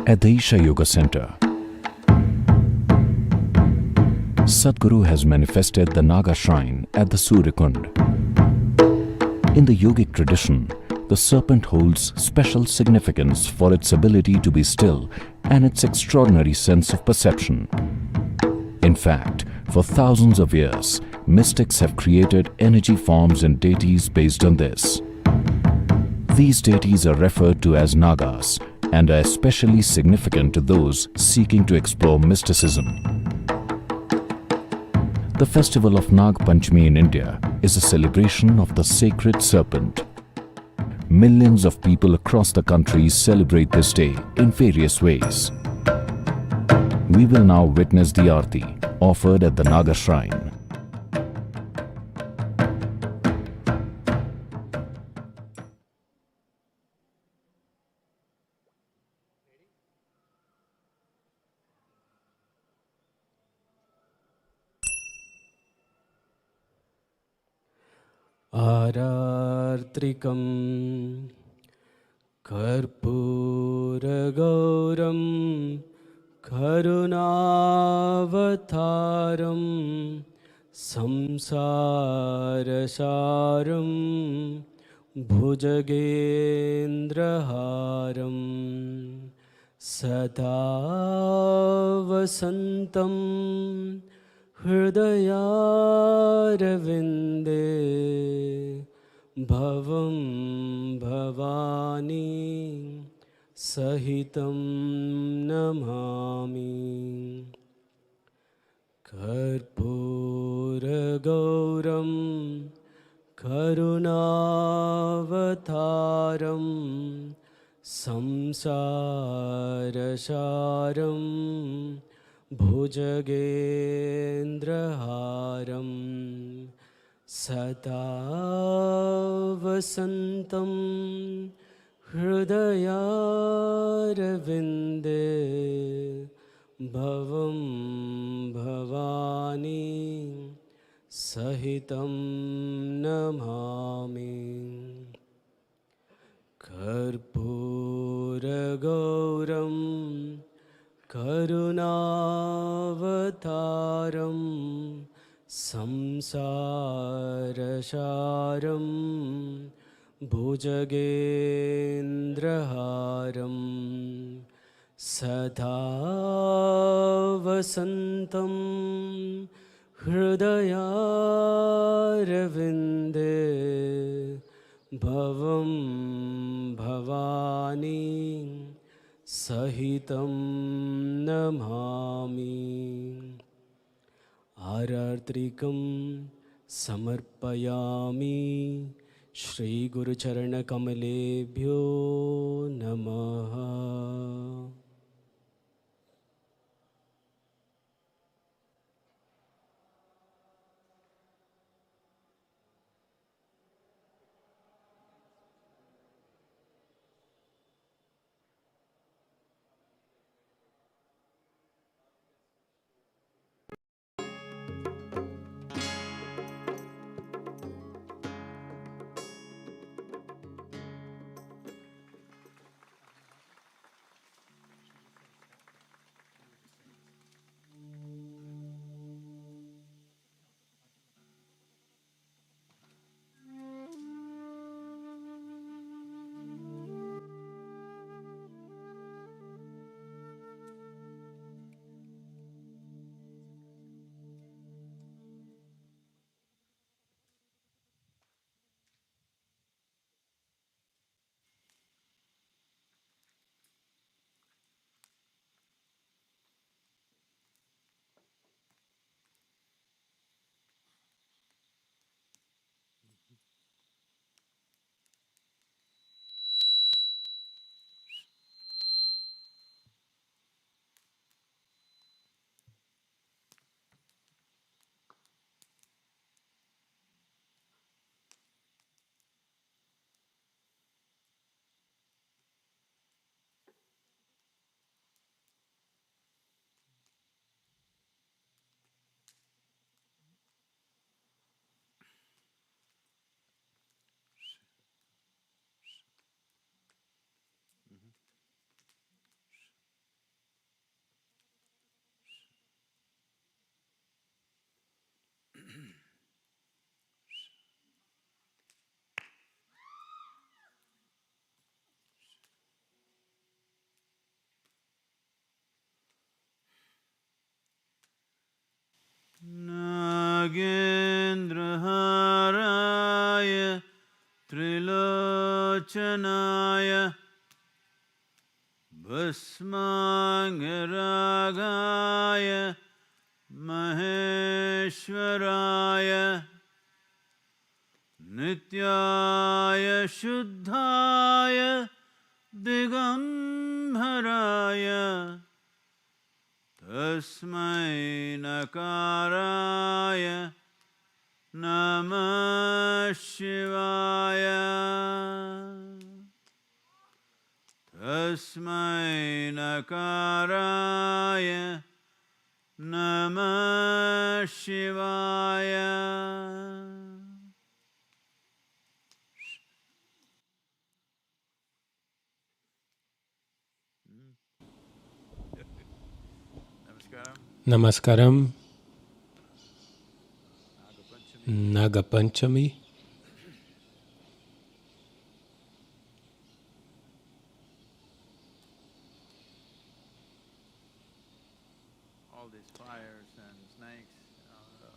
At the Isha Yoga Center, Sadhguru has manifested the Naga shrine at the Surya Kund. In the yogic tradition, the serpent holds special significance for its ability to be still and its extraordinary sense of perception. In fact, for thousands of years, mystics have created energy forms and deities based on this. These deities are referred to as Nagas and are especially significant to those seeking to explore mysticism. The festival of Nag Panchami in India is a celebration of the sacred serpent. Millions of people across the country celebrate this day in various ways. We will now witness the Aarti offered at the Naga shrine. आरार्त्रिकं कर्पूरगौरं करुणावतारं संसारसारं भुजगेन्द्रहारं सदा वसन्तं हृदयारविन्दे भवं भवानी सहितं नमामि। कर्पूरगौरं करुणावतारं संसारसारं भुजगेन्द्रहारं सदा वसन्तं हृदयारविन्दे भवं भवानी सहितं नमामि। कर्पूरगौरं करुणावतारं संसारसारं भुजगेन्द्रहारं सदा वसन्तं हृदयारविन्दे भवं भवानी सहितं नमामि। आरार्त्रिकं समर्पयामि श्रीगुरुचरणकमलेभ्यो नमः। Trilochanaya Bhasmangaragaya Maheshwaraya Nityaya Shuddhaya Digambaraya Tasmai Nakaraya Namah Shivaya Tasmai Nakaraya Namah Shivaya. Namaskaram. Naga Panchami.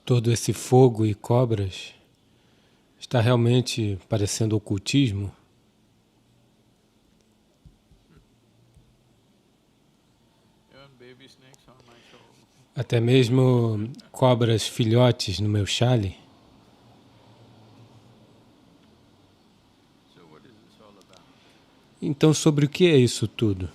Todo esse fogo e cobras está realmente parecendo ocultismo. Até mesmo cobras filhotes no meu chale. Então, sobre o que é isso tudo?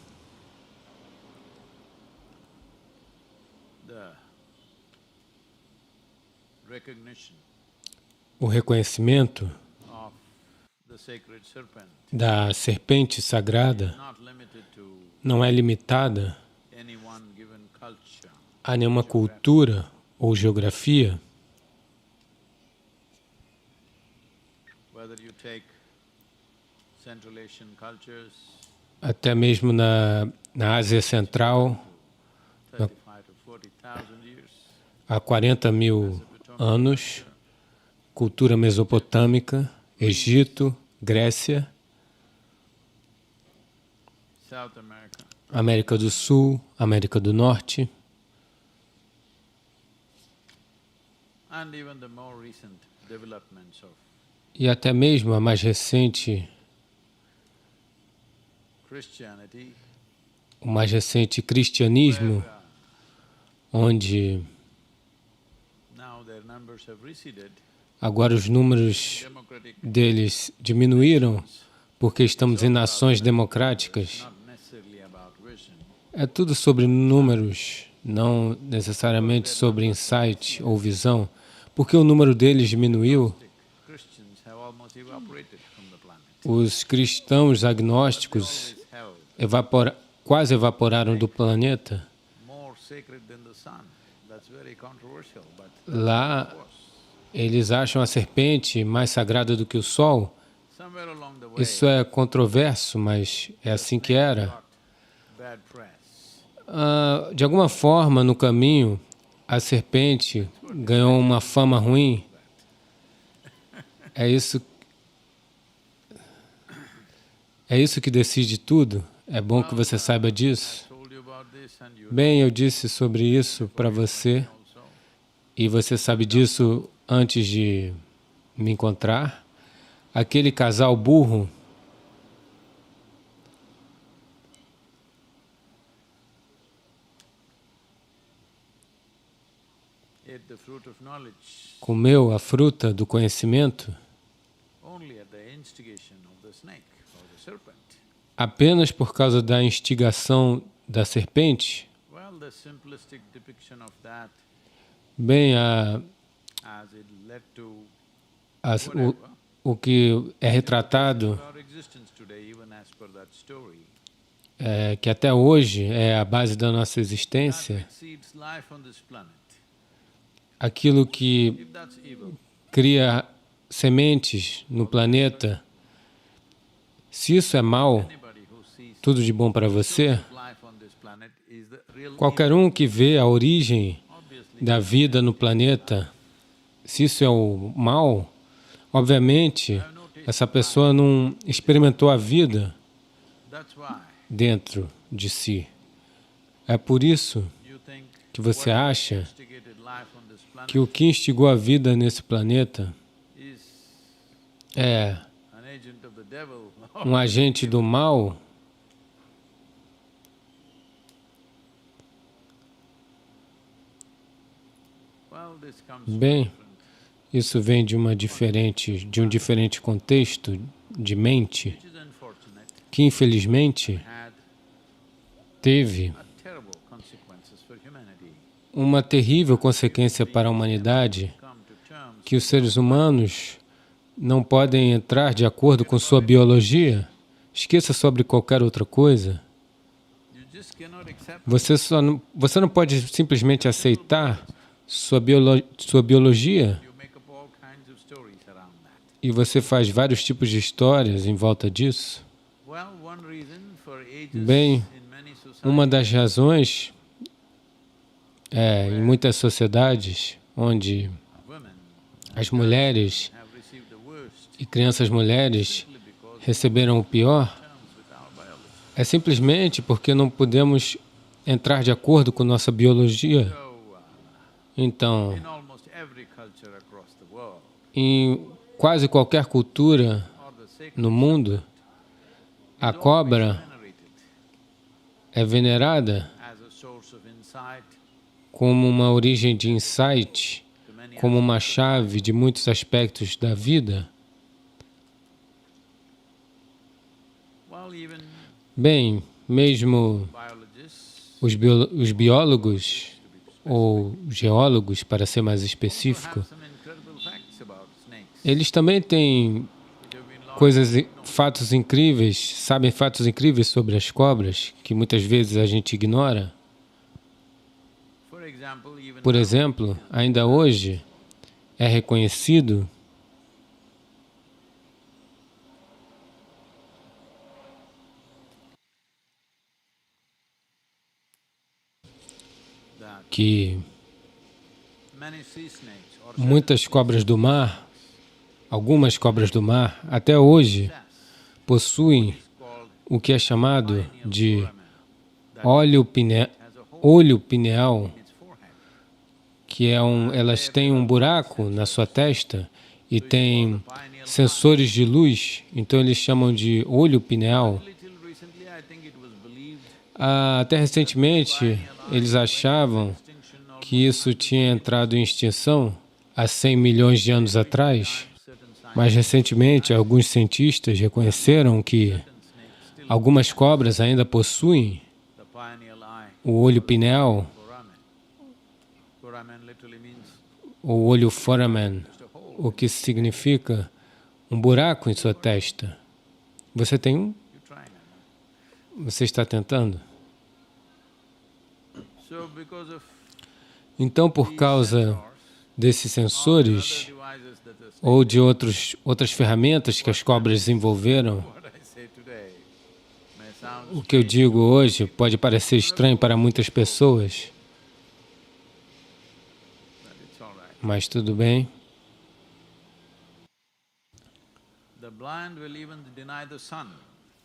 O reconhecimento da serpente sagrada não é limitada a nenhuma cultura ou geografia. Até mesmo na Ásia Central, há 40.000 anos, cultura mesopotâmica, Egito, Grécia, América do Sul, América do Norte, e até mesmo a mais recente, o mais recente cristianismo, onde agora os números deles diminuíram porque estamos em nações democráticas. É tudo sobre números, não necessariamente sobre insight ou visão. Porque o número deles diminuiu, os cristãos agnósticos quase evaporaram do planeta. Lá, eles acham a serpente mais sagrada do que o sol. Isso é controverso, mas é assim que era. De alguma forma, no caminho, a serpente ganhou uma fama ruim. É isso que decide tudo. É bom que você saiba disso. Bem, eu disse sobre isso para você, e você sabe disso antes de me encontrar. Aquele casal burro comeu a fruta do conhecimento apenas por causa da instigação da serpente. Bem, o que é retratado que até hoje é a base da nossa existência, aquilo que cria sementes no planeta. Se isso é mal, tudo de bom para você, qualquer um que vê a origem da vida no planeta, se isso é o mal, obviamente, essa pessoa não experimentou a vida dentro de si. É por isso que você acha que o que instigou a vida nesse planeta é um agente do mal, bem, isso vem de um diferente contexto de mente, que infelizmente teve uma terrível consequência para a humanidade, que os seres humanos não podem entrar de acordo com sua biologia. Esqueça sobre qualquer outra coisa. Você não pode simplesmente aceitar sua biologia, e você faz vários tipos de histórias em volta disso. Bem, uma das razões em muitas sociedades onde as mulheres e crianças mulheres receberam o pior é simplesmente porque não podemos entrar de acordo com nossa biologia. Então, em quase qualquer cultura no mundo, a cobra é venerada como uma origem de insight, como uma chave de muitos aspectos da vida. Bem, mesmo os biólogos, ou geólogos, para ser mais específico, eles também têm fatos incríveis, sabem fatos incríveis sobre as cobras, que muitas vezes a gente ignora. Por exemplo, ainda hoje é reconhecido que muitas cobras do mar, algumas cobras do mar, até hoje, possuem o que é chamado de olho pineal, que elas têm um buraco na sua testa e têm sensores de luz, então eles chamam de olho pineal. Até recentemente, eles achavam que isso tinha entrado em extinção há 100 milhões de anos atrás, mas recentemente alguns cientistas reconheceram que algumas cobras ainda possuem o olho pineal, o olho foramen, o que significa um buraco em sua testa. Você tem um? Você está tentando? Então, por causa desses sensores ou de outras ferramentas que as cobras desenvolveram, o que eu digo hoje pode parecer estranho para muitas pessoas, mas tudo bem.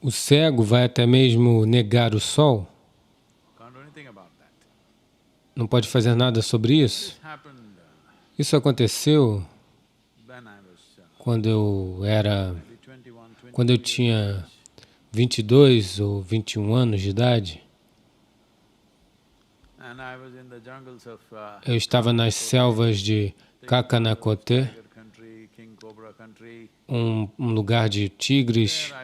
O cego vai até mesmo negar o sol. Não pode fazer nada sobre isso. Isso aconteceu quando eu tinha 22 ou 21 anos de idade. Eu estava nas selvas de Kakanakote, um lugar de tigres,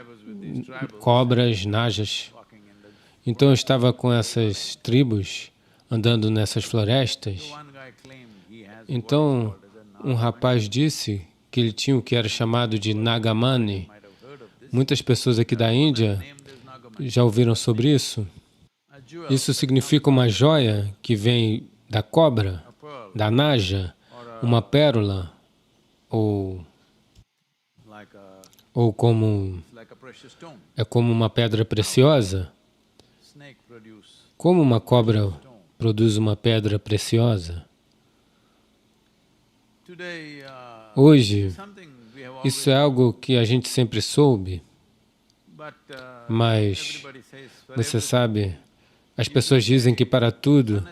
cobras, najas. Então eu estava com essas tribos, andando nessas florestas. Então, um rapaz disse que ele tinha o que era chamado de Nagamani. Muitas pessoas aqui da Índia já ouviram sobre isso. Isso significa uma joia que vem da cobra, da naja, uma pérola, ou como uma pedra preciosa. Como uma cobra produz uma pedra preciosa? Hoje, isso é algo que a gente sempre soube, mas você sabe, as pessoas dizem que para tudo,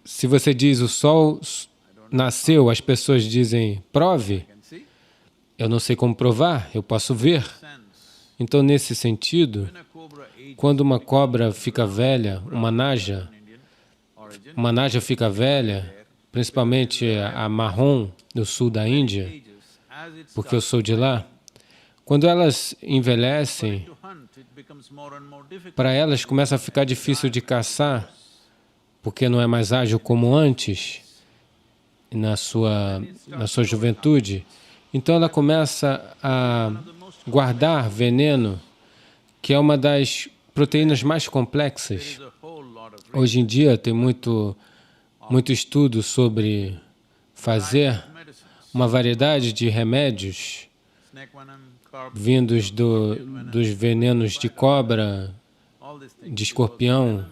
se você diz o sol nasceu, as pessoas dizem prove. Eu não sei como provar, eu posso ver. Então, nesse sentido, quando uma cobra fica velha, uma naja fica velha, principalmente a marrom do sul da Índia, porque eu sou de lá, quando elas envelhecem, para elas começa a ficar difícil de caçar, porque não é mais ágil como antes, na sua juventude. Então ela começa a guardar veneno, que é uma das proteínas mais complexas. Hoje em dia tem muito estudo sobre fazer uma variedade de remédios vindos dos venenos de cobra, de escorpião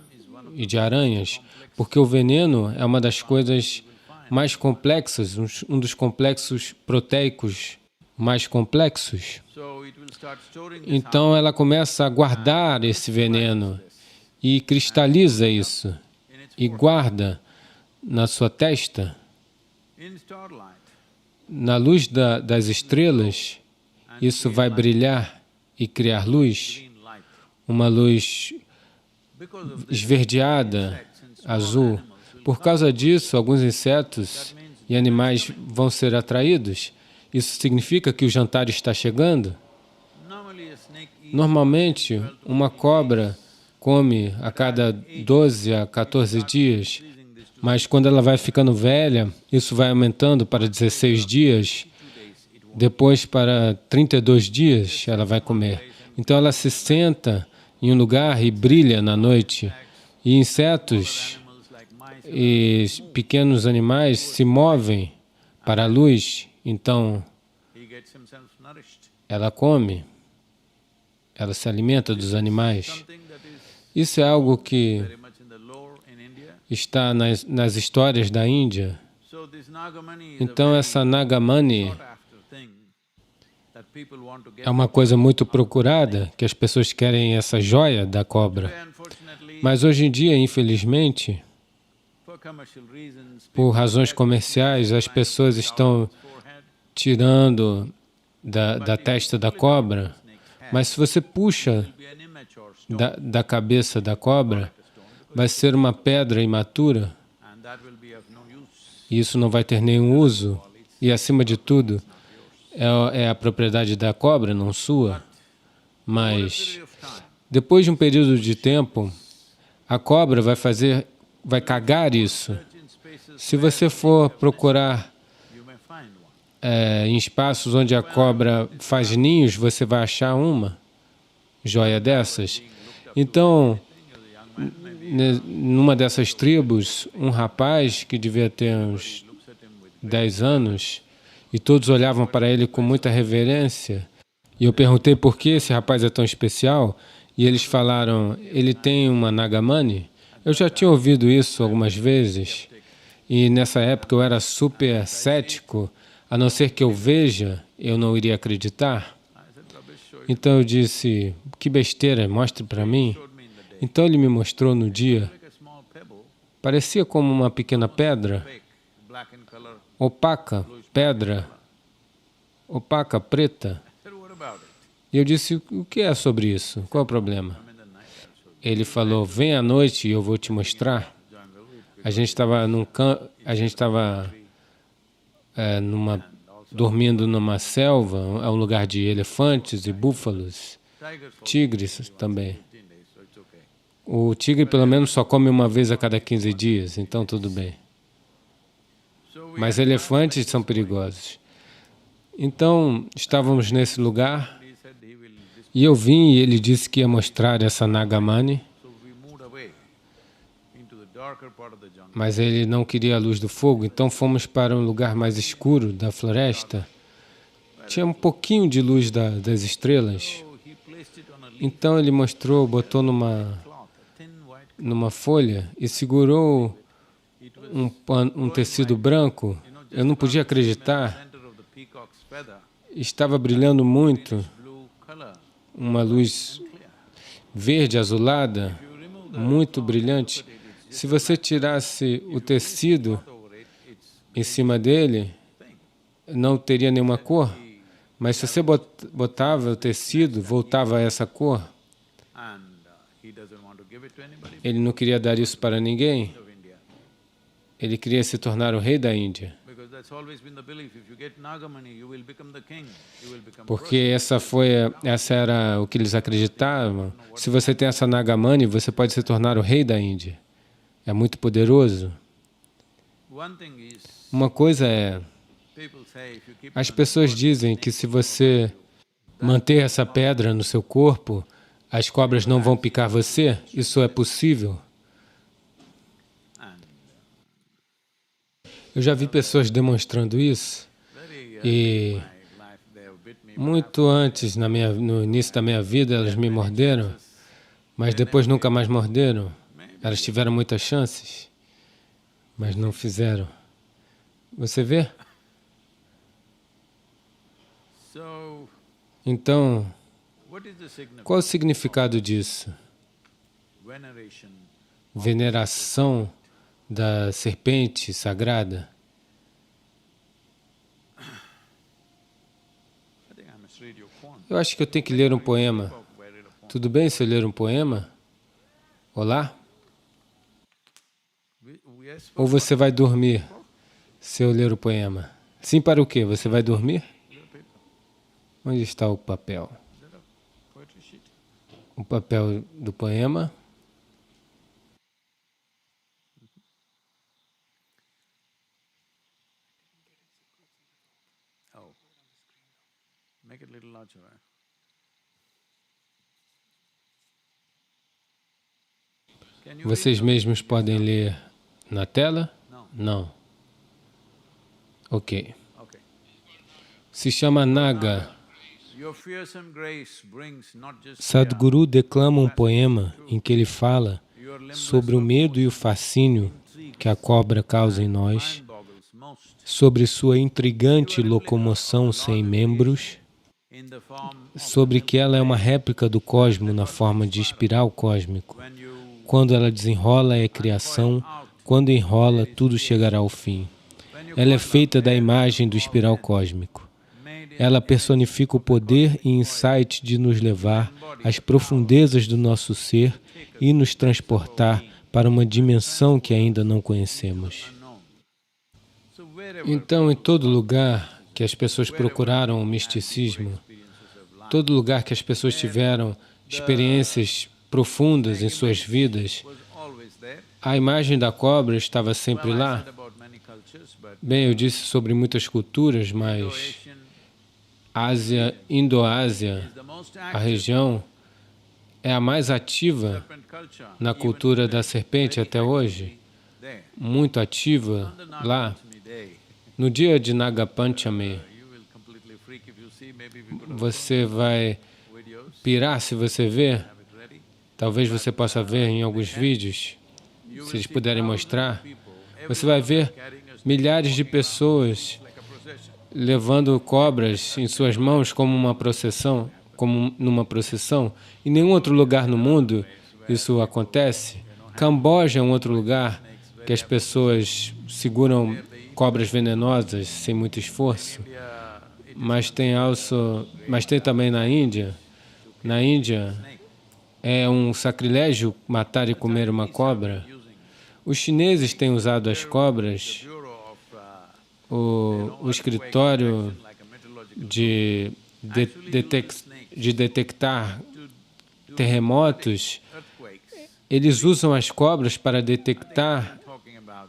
e de aranhas, porque o veneno é uma das coisas mais complexas, um dos complexos proteicos mais complexos. Então ela começa a guardar esse veneno e cristaliza isso e guarda na sua testa, na luz das estrelas. Isso vai brilhar e criar luz, uma luz esverdeada, azul. Por causa disso, alguns insetos e animais vão ser atraídos. Isso significa que o jantar está chegando? Normalmente, uma cobra come a cada 12 a 14 dias, mas quando ela vai ficando velha, isso vai aumentando para 16 dias, depois para 32 dias ela vai comer. Então ela se senta em um lugar e brilha na noite. E insetos e pequenos animais se movem para a luz, então ela come, ela se alimenta dos animais. Isso é algo que está nas histórias da Índia. Então essa Nagamani é uma coisa muito procurada, que as pessoas querem essa joia da cobra. Mas hoje em dia, infelizmente, por razões comerciais, as pessoas estão tirando da testa da cobra. Mas se você puxa da cabeça da cobra, vai ser uma pedra imatura. E isso não vai ter nenhum uso. E, acima de tudo, é a propriedade da cobra, não sua. Mas, depois de um período de tempo, a cobra vai cagar isso. Se você for procurar em espaços onde a cobra faz ninhos, você vai achar uma joia dessas. Então, numa dessas tribos, um rapaz que devia ter uns 10 anos, e todos olhavam para ele com muita reverência, e eu perguntei por que esse rapaz é tão especial, e eles falaram, ele tem uma Nagamani. Eu já tinha ouvido isso algumas vezes, e nessa época eu era super cético, a não ser que eu veja, eu não iria acreditar. Então eu disse, que besteira, mostre para mim. Então ele me mostrou no dia, parecia como uma pequena pedra, opaca, pedra, opaca, preta. E eu disse, o que é sobre isso? Qual é o problema? Ele falou, vem à noite e eu vou te mostrar. A gente estava dormindo numa selva, é um lugar de elefantes e búfalos, tigres também. O tigre pelo menos só come uma vez a cada 15 dias, então tudo bem. Mas elefantes são perigosos. Então, estávamos nesse lugar e eu vim e ele disse que ia mostrar essa Nagamani, mas ele não queria a luz do fogo, então fomos para um lugar mais escuro da floresta. Tinha um pouquinho de luz das estrelas. Então ele mostrou, botou numa folha e segurou um tecido branco. Eu não podia acreditar. Estava brilhando muito, uma luz verde azulada, muito brilhante. Se você tirasse o tecido em cima dele, não teria nenhuma cor, Mas se você botava o tecido, voltava a essa cor, ele não queria dar isso para ninguém. Ele queria se tornar o rei da Índia. Porque essa era o que eles acreditavam. Se você tem essa Nagamani, você pode se tornar o rei da Índia. É muito poderoso. Uma coisa é, as pessoas dizem que se você manter essa pedra no seu corpo, as cobras não vão picar você. Isso é possível? Eu já vi pessoas demonstrando isso e muito antes, no início da minha vida, elas me morderam, mas depois nunca mais morderam. Elas tiveram muitas chances, mas não fizeram. Você vê? Então, qual o significado disso? Veneração da serpente sagrada? Eu acho que eu tenho que ler um poema. Tudo bem se eu ler um poema? Olá? Ou você vai dormir se eu ler o poema? Sim, para o quê? Você vai dormir? Onde está o papel? O papel do poema. Vocês mesmos podem ler na tela? Não. Ok. Se chama Naga. Sadhguru declama um poema em que ele fala sobre o medo e o fascínio que a cobra causa em nós, sobre sua intrigante locomoção sem membros, sobre que ela é uma réplica do cosmo na forma de espiral cósmico. Quando ela desenrola é criação, quando enrola tudo chegará ao fim. Ela é feita da imagem do espiral cósmico. Ela personifica o poder e insight de nos levar às profundezas do nosso ser e nos transportar para uma dimensão que ainda não conhecemos. Então, em todo lugar que as pessoas procuraram o misticismo, todo lugar que as pessoas tiveram experiências profundas em suas vidas, a imagem da cobra estava sempre lá. Bem, eu disse sobre muitas culturas, mas Ásia, Indo-Ásia, a região é a mais ativa na cultura da serpente até hoje, muito ativa lá. No dia de Naga Panchami, você vai pirar se você ver. Talvez você possa ver em alguns vídeos, se eles puderem mostrar. Você vai ver milhares de pessoas levando cobras em suas mãos como uma procissão, como numa procissão. Em nenhum outro lugar no mundo isso acontece. Camboja é um outro lugar que as pessoas seguram cobras venenosas sem muito esforço. Mas tem também na Índia. Na Índia é um sacrilégio matar e comer uma cobra. Os chineses têm usado as cobras. O escritório de detectar terremotos, eles usam as cobras para detectar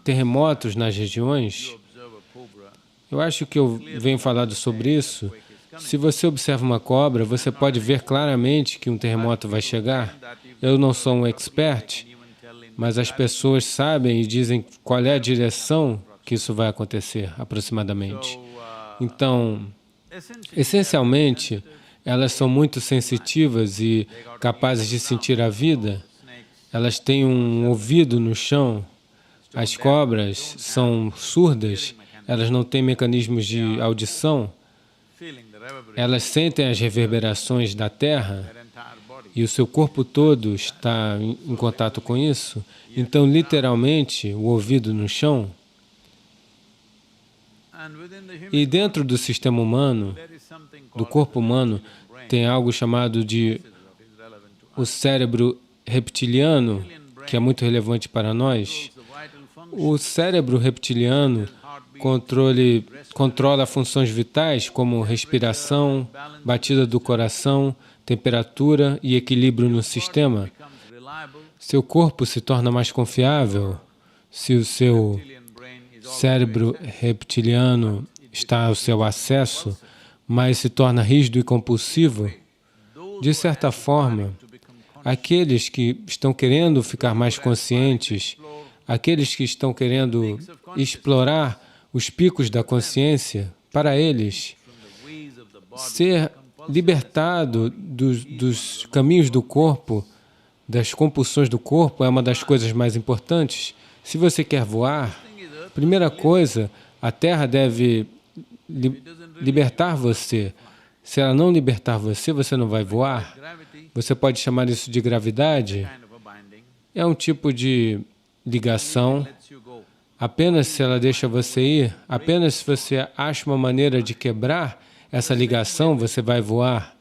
terremotos nas regiões. Eu acho que eu venho falando sobre isso. Se você observa uma cobra, você pode ver claramente que um terremoto vai chegar. Eu não sou um expert, mas as pessoas sabem e dizem qual é a direção que isso vai acontecer, aproximadamente. Então, essencialmente, elas são muito sensitivas e capazes de sentir a vida. Elas têm um ouvido no chão. As cobras são surdas, elas não têm mecanismos de audição. Elas sentem as reverberações da terra e o seu corpo todo está em contato com isso. Então, literalmente, o ouvido no chão. E dentro do sistema humano, do corpo humano tem algo chamado de o cérebro reptiliano, que é muito relevante para nós. O cérebro reptiliano controla funções vitais como respiração, batida do coração, temperatura e equilíbrio no sistema. Seu corpo se torna mais confiável se o seu cérebro reptiliano está ao seu acesso, mas se torna rígido e compulsivo. De certa forma, aqueles que estão querendo ficar mais conscientes, aqueles que estão querendo explorar os picos da consciência, para eles, ser libertado dos caminhos do corpo, das compulsões do corpo, é uma das coisas mais importantes. Se você quer voar, primeira coisa, a Terra deve libertar você. Se ela não libertar você, você não vai voar. Você pode chamar isso de gravidade. É um tipo de ligação. Apenas se ela deixa você ir, apenas se você acha uma maneira de quebrar essa ligação, você vai voar.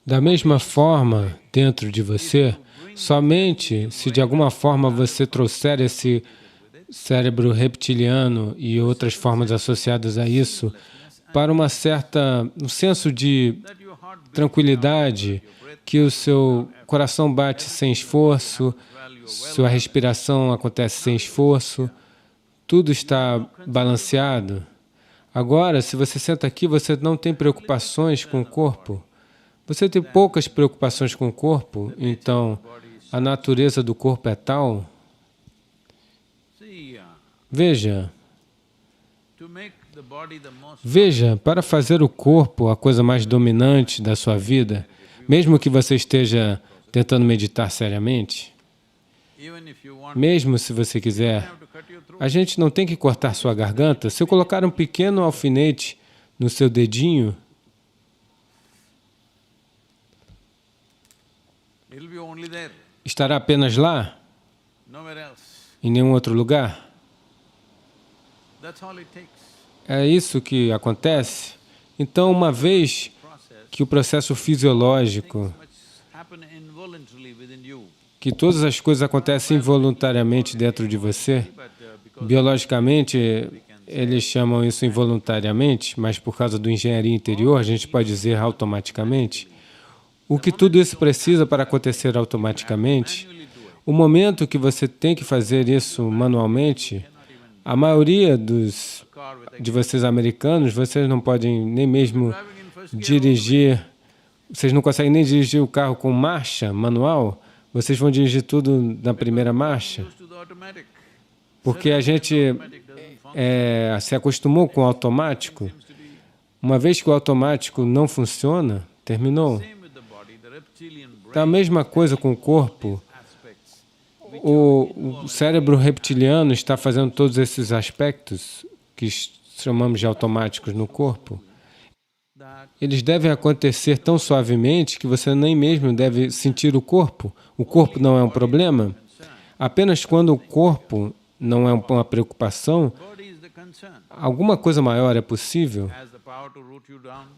Da mesma forma, dentro de você, somente se de alguma forma você trouxer esse cérebro reptiliano e outras formas associadas a isso para um senso de tranquilidade, que o seu coração bate sem esforço, sua respiração acontece sem esforço, tudo está balanceado. Agora, se você senta aqui, você não tem preocupações com o corpo. Você tem poucas preocupações com o corpo, então a natureza do corpo é tal. Veja, para fazer o corpo a coisa mais dominante da sua vida, mesmo que você esteja tentando meditar seriamente, mesmo se você quiser, a gente não tem que cortar sua garganta. Se eu colocar um pequeno alfinete no seu dedinho, estará apenas lá, em nenhum outro lugar. É isso que acontece. Então, uma vez que o processo fisiológico, que todas as coisas acontecem involuntariamente dentro de você, biologicamente, eles chamam isso involuntariamente, mas por causa do engenharia interior, a gente pode dizer automaticamente. O que tudo isso precisa para acontecer automaticamente, o momento que você tem que fazer isso manualmente, a maioria de vocês americanos, vocês não podem nem mesmo dirigir, vocês não conseguem nem dirigir o carro com marcha manual, vocês vão dirigir tudo na primeira marcha, porque a gente se acostumou com o automático. Uma vez que o automático não funciona, terminou. Então, a mesma coisa com o corpo. O cérebro reptiliano está fazendo todos esses aspectos que chamamos de automáticos no corpo. Eles devem acontecer tão suavemente que você nem mesmo deve sentir o corpo. O corpo não é um problema. Apenas quando o corpo não é uma preocupação, alguma coisa maior é possível.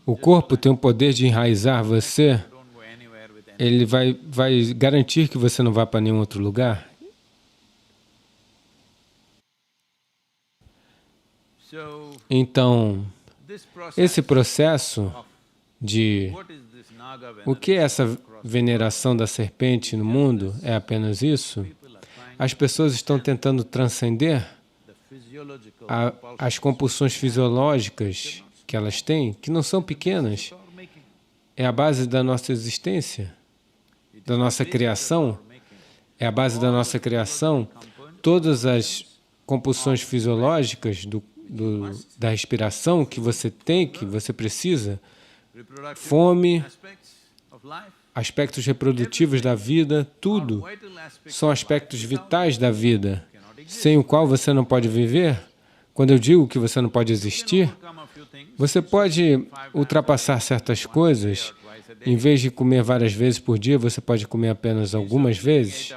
O corpo tem o poder de enraizar você. Ele vai garantir que você não vá para nenhum outro lugar. Então, esse processo de o que é essa veneração da serpente no mundo é apenas isso. As pessoas estão tentando transcender as compulsões fisiológicas que elas têm, que não são pequenas. É a base da nossa existência, da nossa criação. É a base da nossa criação. Todas as compulsões fisiológicas da respiração que você tem, que você precisa, fome, aspectos reprodutivos da vida, tudo são aspectos vitais da vida, sem o qual você não pode viver. Quando eu digo que você não pode existir, você pode ultrapassar certas coisas. Em vez de comer várias vezes por dia, você pode comer apenas algumas vezes.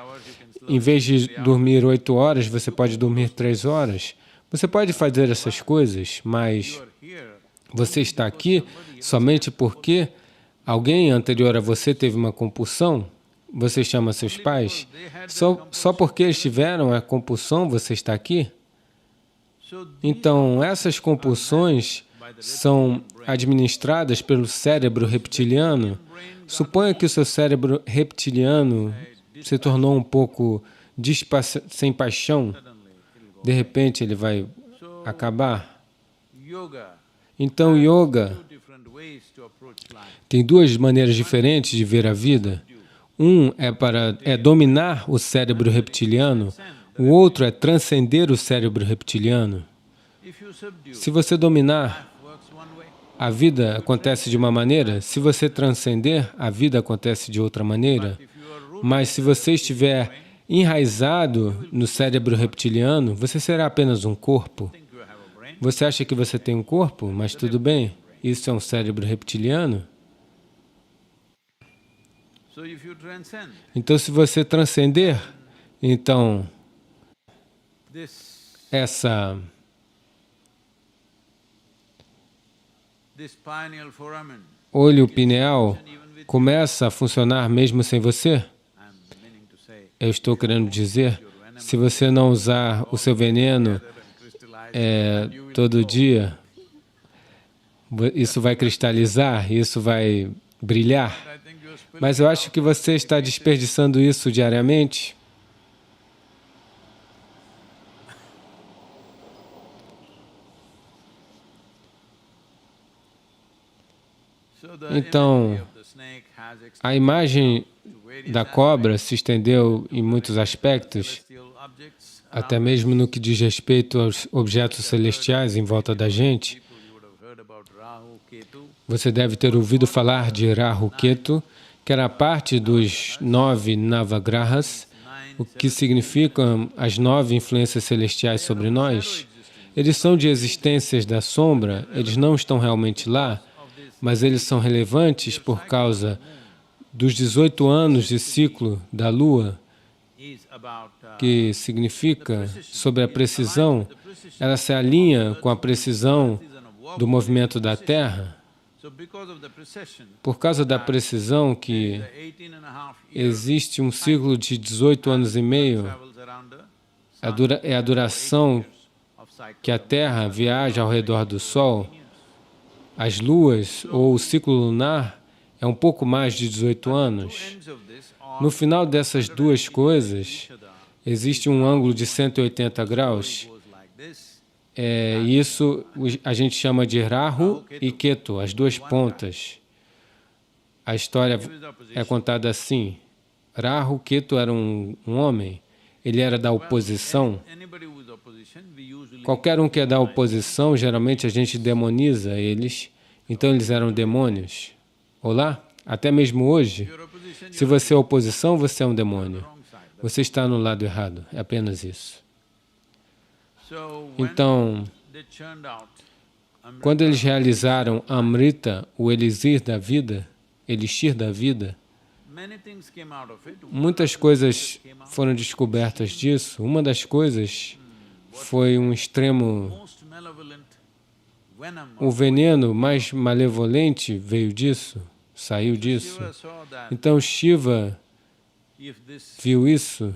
Em vez de dormir 8 horas, você pode dormir 3 horas. Você pode fazer essas coisas, mas Você está aqui somente porque alguém anterior a você teve uma compulsão? Você chama seus pais? Só porque eles tiveram a compulsão, você está aqui? Então, essas compulsões são administradas pelo cérebro reptiliano. Suponha que o seu cérebro reptiliano se tornou um pouco sem paixão. De repente, ele vai acabar. Então, yoga tem duas maneiras diferentes de ver a vida. Um é dominar o cérebro reptiliano, o outro é transcender o cérebro reptiliano. Se você dominar, a vida acontece de uma maneira. Se você transcender, a vida acontece de outra maneira. Mas se você estiver enraizado no cérebro reptiliano, você será apenas um corpo. Você acha que você tem um corpo? Mas tudo bem, isso é um cérebro reptiliano. Então, se você transcender, então, essa olho pineal começa a funcionar mesmo sem você? Eu estou querendo dizer, se você não usar o seu veneno todo dia, isso vai cristalizar, isso vai brilhar. Mas eu acho que você está desperdiçando isso diariamente. Então, a imagem da cobra se estendeu em muitos aspectos, até mesmo no que diz respeito aos objetos celestiais em volta da gente. Você deve ter ouvido falar de Rahu Ketu, que era parte dos 9 Navagrahas, o que significam as 9 influências celestiais sobre nós. Eles são de existências da sombra, eles não estão realmente lá, mas eles são relevantes por causa dos 18 anos de ciclo da Lua, que significa sobre a precisão, ela se alinha com a precisão do movimento da Terra. Por causa da precisão que existe um ciclo de 18 anos e meio, é a duração que a Terra viaja ao redor do Sol. As luas, ou o ciclo lunar, é um pouco mais de 18 anos. No final dessas duas coisas, existe um ângulo de 180 graus. Isso a gente chama de Rahu e Ketu, as duas pontas. A história é contada assim. Rahu Ketu era um homem, ele era da oposição. Qualquer um que é da oposição, geralmente a gente demoniza eles, então eles eram demônios. Olá? Até mesmo hoje, se você é oposição, você é um demônio. Você está no lado errado, é apenas isso. Então, quando eles realizaram Amrita, o elixir da vida, muitas coisas foram descobertas disso. Uma das coisas foi um extremo... O veneno mais malevolente veio disso, saiu disso. Então Shiva viu isso.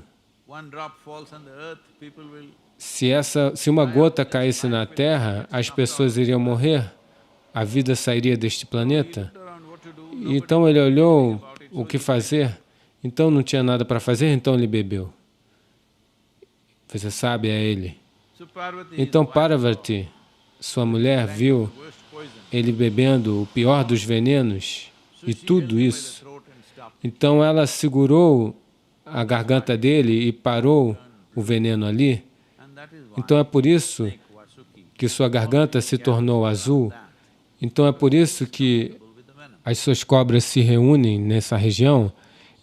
Se uma gota caísse na Terra, as pessoas iriam morrer, a vida sairia deste planeta. Então ele olhou o que fazer, então não tinha nada para fazer, então ele bebeu. Você sabe, é ele. Então Parvati, sua mulher, viu ele bebendo o pior dos venenos e tudo isso. Então ela segurou a garganta dele e parou o veneno ali. Então é por isso que sua garganta se tornou azul. Então é por isso que as suas cobras se reúnem nessa região.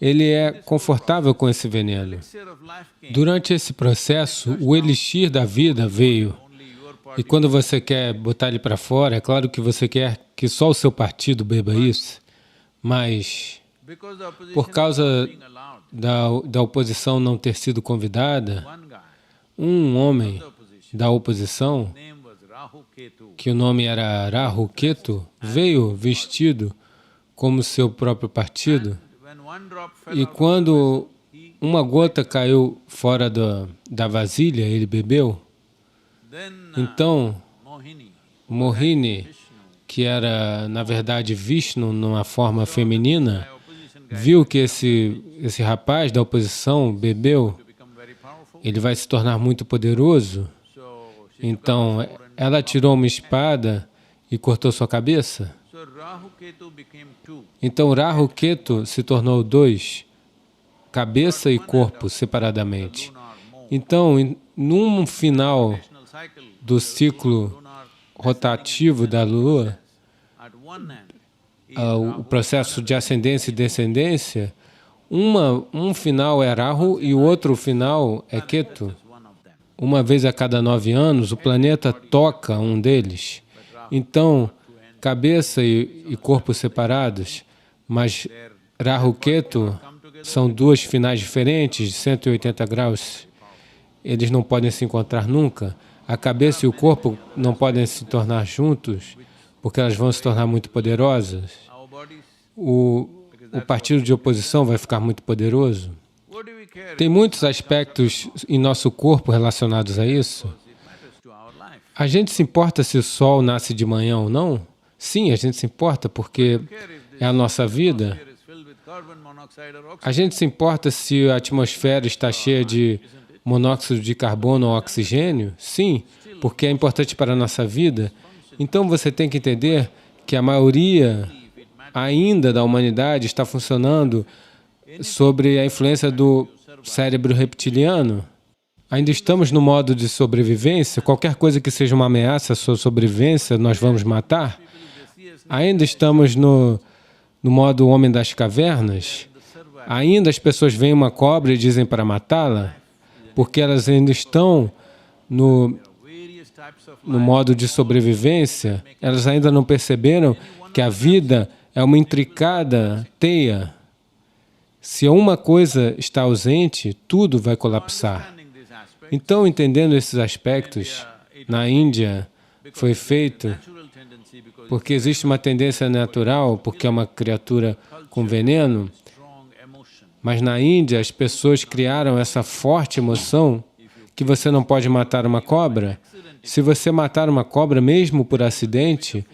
Ele é confortável com esse veneno. Durante esse processo, o elixir da vida veio. E quando você quer botar ele para fora, é claro que você quer que só o seu partido beba isso, mas por causa da oposição não ter sido convidada, um homem da oposição, que o nome era Rahu Ketu, veio vestido como seu próprio partido. E quando uma gota caiu fora da vasilha, ele bebeu. Então, Mohini, que era, na verdade, Vishnu numa forma feminina, viu que esse rapaz da oposição bebeu, ele vai se tornar muito poderoso. Então, ela tirou uma espada e cortou sua cabeça. Então, Rahu Ketu se tornou dois, cabeça e corpo separadamente. Então, num final do ciclo rotativo da Lua, o processo de ascendência e descendência, um final é Rahu e o outro final é Ketu. Uma vez a cada 9 anos, o planeta toca um deles. Então, cabeça e corpo separados, mas Rahu Ketu são duas finais diferentes, de 180 graus. Eles não podem se encontrar nunca. A cabeça e o corpo não podem se tornar juntos, porque elas vão se tornar muito poderosas. O partido de oposição vai ficar muito poderoso. Tem muitos aspectos em nosso corpo relacionados a isso. A gente se importa se o sol nasce de manhã ou não? Sim, a gente se importa porque é a nossa vida. A gente se importa se a atmosfera está cheia de monóxido de carbono ou oxigênio? Sim, porque é importante para a nossa vida. Então você tem que entender que a maioria ainda da humanidade está funcionando sobre a influência do cérebro reptiliano. Ainda estamos no modo de sobrevivência. Qualquer coisa que seja uma ameaça à sua sobrevivência, nós vamos matar. Ainda estamos no modo homem das cavernas. Ainda as pessoas veem uma cobra e dizem para matá-la, porque elas ainda estão no modo de sobrevivência. Elas ainda não perceberam que a vida é uma intricada teia. Se uma coisa está ausente, tudo vai colapsar. Então, entendendo esses aspectos, na Índia foi feito porque existe uma tendência natural, porque é uma criatura com veneno, mas na Índia as pessoas criaram essa forte emoção que você não pode matar uma cobra. Se você matar uma cobra, mesmo por acidente,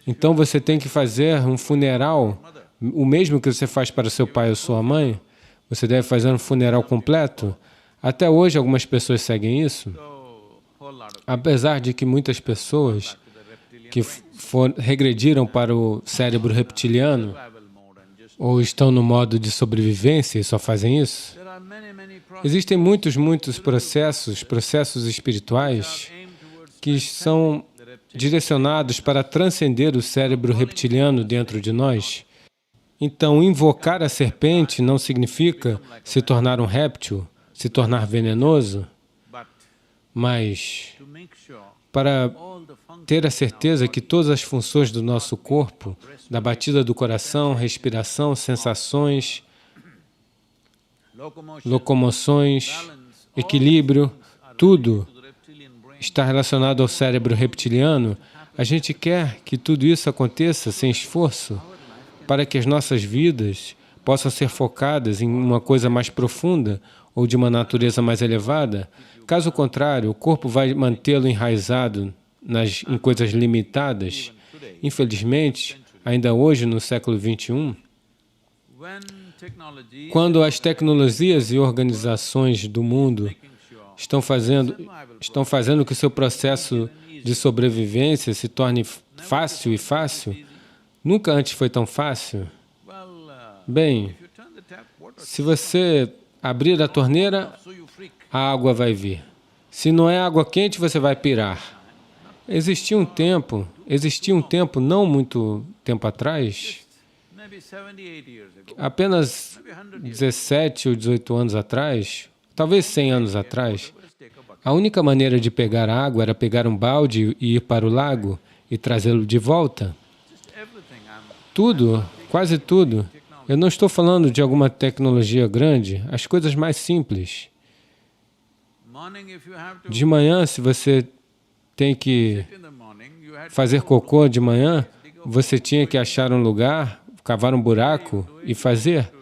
então você tem que fazer um funeral, o mesmo que você faz para seu pai ou sua mãe, você deve fazer um funeral completo. Até hoje algumas pessoas seguem isso, apesar de que muitas pessoas que regrediram para o cérebro reptiliano ou estão no modo de sobrevivência e só fazem isso. Existem muitos processos espirituais que são direcionados para transcender o cérebro reptiliano dentro de nós. Então, invocar a serpente não significa se tornar um réptil, se tornar venenoso, mas para ter a certeza que todas as funções do nosso corpo, da batida do coração, respiração, sensações, locomoções, equilíbrio, tudo está relacionado ao cérebro reptiliano. A gente quer que tudo isso aconteça sem esforço, para que as nossas vidas possam ser focadas em uma coisa mais profunda ou de uma natureza mais elevada. Caso contrário, o corpo vai mantê-lo enraizado em coisas limitadas. Infelizmente, ainda hoje, no século XXI, quando as tecnologias e organizações do mundo estão fazendo que o seu processo de sobrevivência se torne fácil e fácil, nunca antes foi tão fácil. Bem, se você abrir a torneira, a água vai vir. Se não é água quente, você vai pirar. Existia um tempo não muito tempo atrás, apenas 17 ou 18 anos atrás, talvez 100 anos atrás, a única maneira de pegar água era pegar um balde e ir para o lago e trazê-lo de volta. Tudo, quase tudo. Eu não estou falando de alguma tecnologia grande, as coisas mais simples. De manhã, se você tem que fazer cocô de manhã, você tinha que achar um lugar, cavar um buraco e fazer.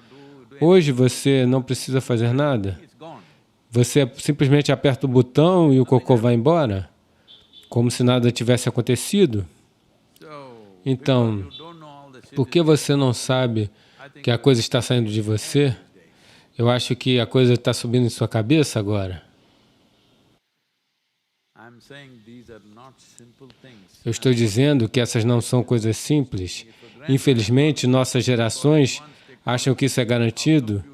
Hoje você não precisa fazer nada. Você simplesmente aperta o botão e o cocô vai embora, como se nada tivesse acontecido. Então, por que você não sabe que a coisa está saindo de você? Eu acho que a coisa está subindo em sua cabeça agora. Eu estou dizendo que essas não são coisas simples. Infelizmente, nossas gerações acham que isso é garantido.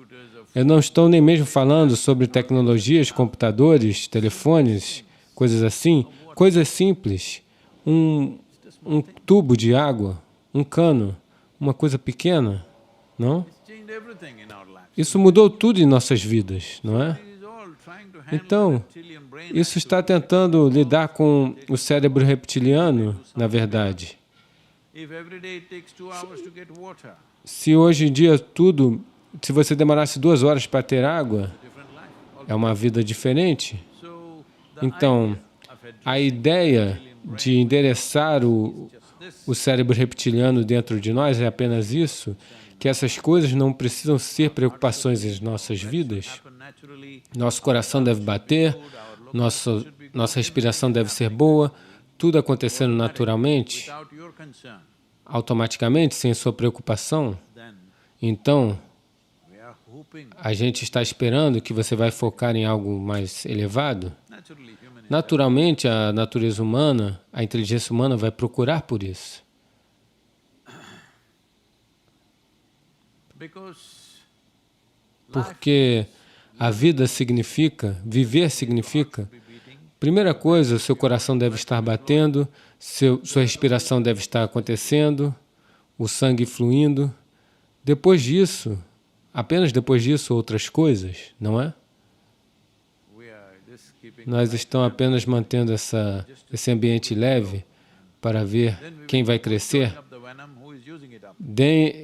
Eu não estou nem mesmo falando sobre tecnologias, computadores, telefones, coisas assim. Coisas simples. Um tubo de água, um cano, uma coisa pequena, não? Isso mudou tudo em nossas vidas, não é? Então, isso está tentando lidar com o cérebro reptiliano, na verdade. Se hoje em dia tudo, se você demorasse 2 horas para ter água, é uma vida diferente. Então, a ideia de endereçar o cérebro reptiliano dentro de nós é apenas isso, que essas coisas não precisam ser preocupações em nossas vidas. Nosso coração deve bater, nossa respiração deve ser boa, tudo acontecendo naturalmente, automaticamente, sem sua preocupação. Então, a gente está esperando que você vai focar em algo mais elevado. Naturalmente, a natureza humana, a inteligência humana vai procurar por isso. Porque a vida significa, viver significa, primeira coisa, seu coração deve estar batendo, sua respiração deve estar acontecendo, o sangue fluindo. Depois disso, apenas depois disso, outras coisas, não é? Nós estamos apenas mantendo esse ambiente leve para ver quem vai crescer.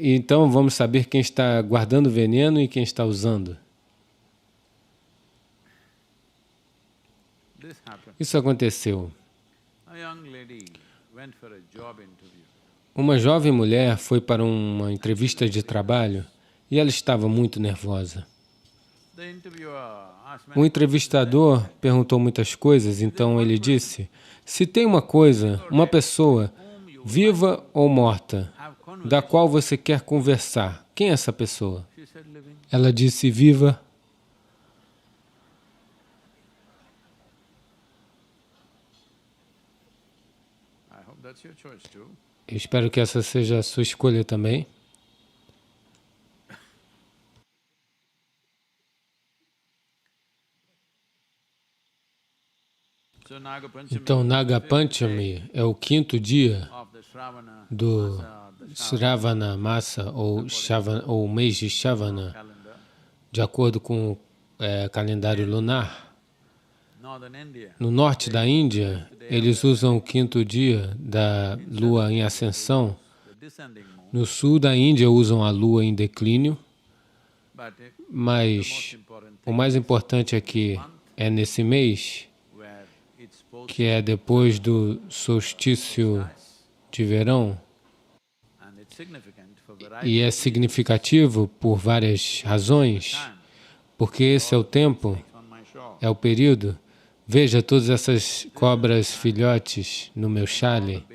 Então vamos saber quem está guardando veneno e quem está usando. Isso aconteceu. Uma jovem mulher foi para uma entrevista de trabalho e ela estava muito nervosa. O entrevistador perguntou muitas coisas, então ele disse, se tem uma coisa, uma pessoa, viva ou morta, da qual você quer conversar, quem é essa pessoa? Ela disse, viva. Eu espero que essa seja a sua escolha também. Então, Naga Panchami é o 5º dia do Shravana Massa, ou mês de Shavana, de acordo com o calendário lunar. No norte da Índia, eles usam o 5º dia da lua em ascensão. No sul da Índia, usam a lua em declínio. Mas o mais importante aqui é nesse mês, que é depois do solstício de verão, e é significativo por várias razões, porque esse é o tempo, é o período. Veja todas essas cobras filhotes no meu chale.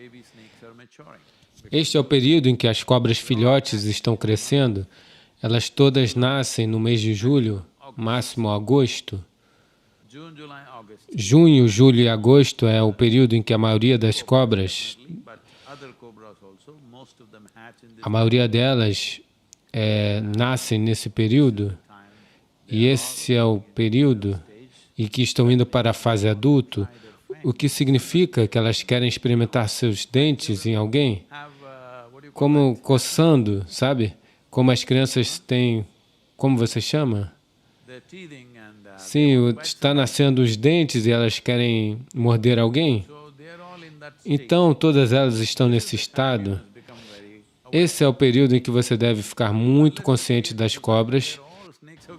Este é o período em que as cobras filhotes estão crescendo. Elas todas nascem no mês de julho, máximo agosto. Junho, julho e agosto é o período em que a maioria das cobras, a maioria delas nascem nesse período, e esse é o período em que estão indo para a fase adulto, o que significa que elas querem experimentar seus dentes em alguém, como coçando, sabe? Como as crianças têm, como você chama? Sim, está nascendo os dentes e elas querem morder alguém. Então, todas elas estão nesse estado. Esse é o período em que você deve ficar muito consciente das cobras,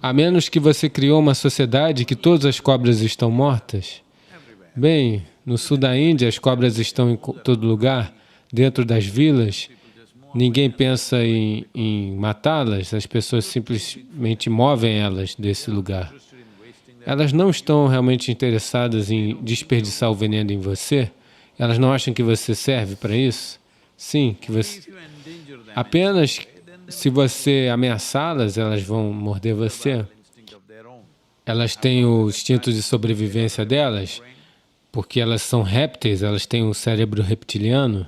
a menos que você criou uma sociedade que todas as cobras estão mortas. Bem, No sul da Índia, as cobras estão em todo lugar, dentro das vilas. Ninguém pensa em matá-las, as pessoas simplesmente movem elas desse lugar. Elas não estão realmente interessadas em desperdiçar o veneno em você. Elas não acham que você serve para isso? Sim, que você... Apenas se você ameaçá-las, elas vão morder você. Elas têm o instinto de sobrevivência delas, porque elas são répteis, elas têm um cérebro reptiliano.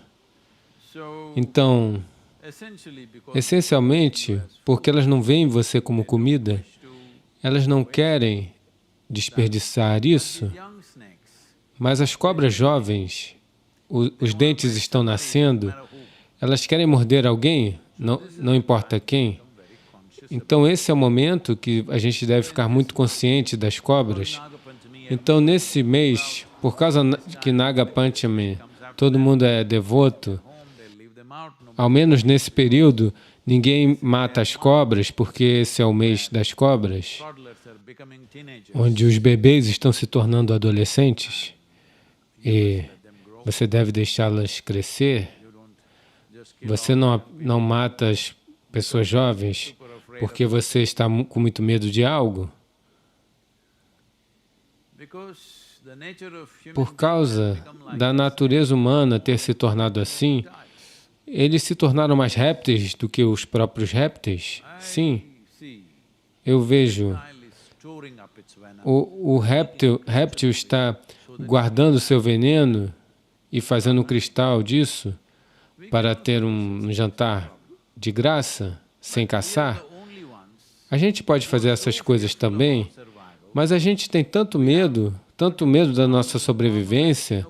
Então, essencialmente, porque elas não veem você como comida, elas não querem desperdiçar isso, mas as cobras jovens, os dentes estão nascendo, elas querem morder alguém, não importa quem. Então, esse é o momento que a gente deve ficar muito consciente das cobras. Então, nesse mês, por causa que Naga Panchami, todo mundo é devoto, ao menos nesse período, ninguém mata as cobras, porque esse é o mês das cobras, onde os bebês estão se tornando adolescentes, e você deve deixá-las crescer. Você não mata as pessoas jovens porque você está com muito medo de algo. Por causa da natureza humana ter se tornado assim, eles se tornaram mais répteis do que os próprios répteis. Sim, eu vejo. O réptil está guardando seu veneno e fazendo um cristal disso para ter um jantar de graça, sem caçar. A gente pode fazer essas coisas também, mas a gente tem tanto medo da nossa sobrevivência,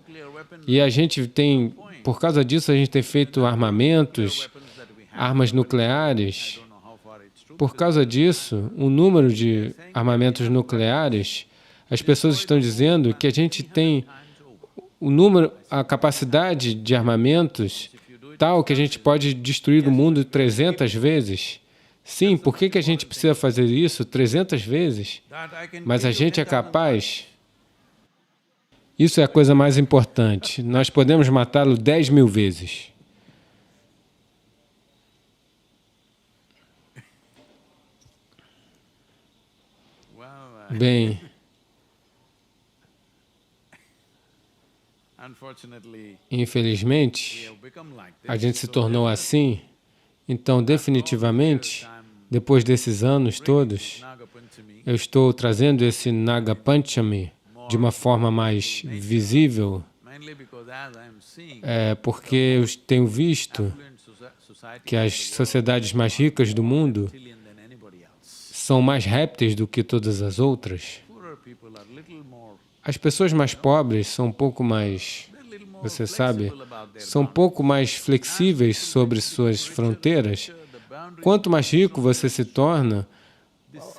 e a gente tem, por causa disso, a gente tem feito armamentos, armas nucleares. Por causa disso, o número de armamentos nucleares, as pessoas estão dizendo que a gente tem a capacidade de armamentos tal que a gente pode destruir o mundo 300 vezes. Sim, por que a gente precisa fazer isso 300 vezes? Mas a gente é capaz. Isso é a coisa mais importante. Nós podemos matá-lo 10.000 vezes. Bem, infelizmente, a gente se tornou assim. Então, definitivamente, depois desses anos todos, eu estou trazendo esse Naga Panchami de uma forma mais visível, porque eu tenho visto que as sociedades mais ricas do mundo são mais répteis do que todas as outras. As pessoas mais pobres são um pouco mais, você sabe, são um pouco mais flexíveis sobre suas fronteiras. Quanto mais rico você se torna,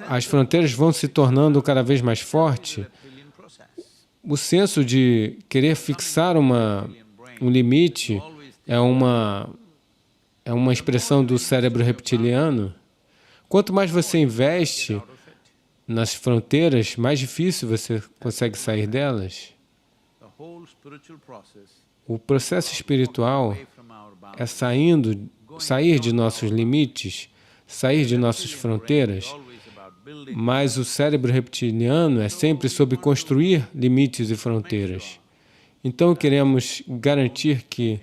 as fronteiras vão se tornando cada vez mais fortes. O senso de querer fixar um limite é uma expressão do cérebro reptiliano. Quanto mais você investe nas fronteiras, mais difícil você consegue sair delas. O processo espiritual é sair de nossos limites, sair de nossas fronteiras, mas o cérebro reptiliano é sempre sobre construir limites e fronteiras. Então, queremos garantir que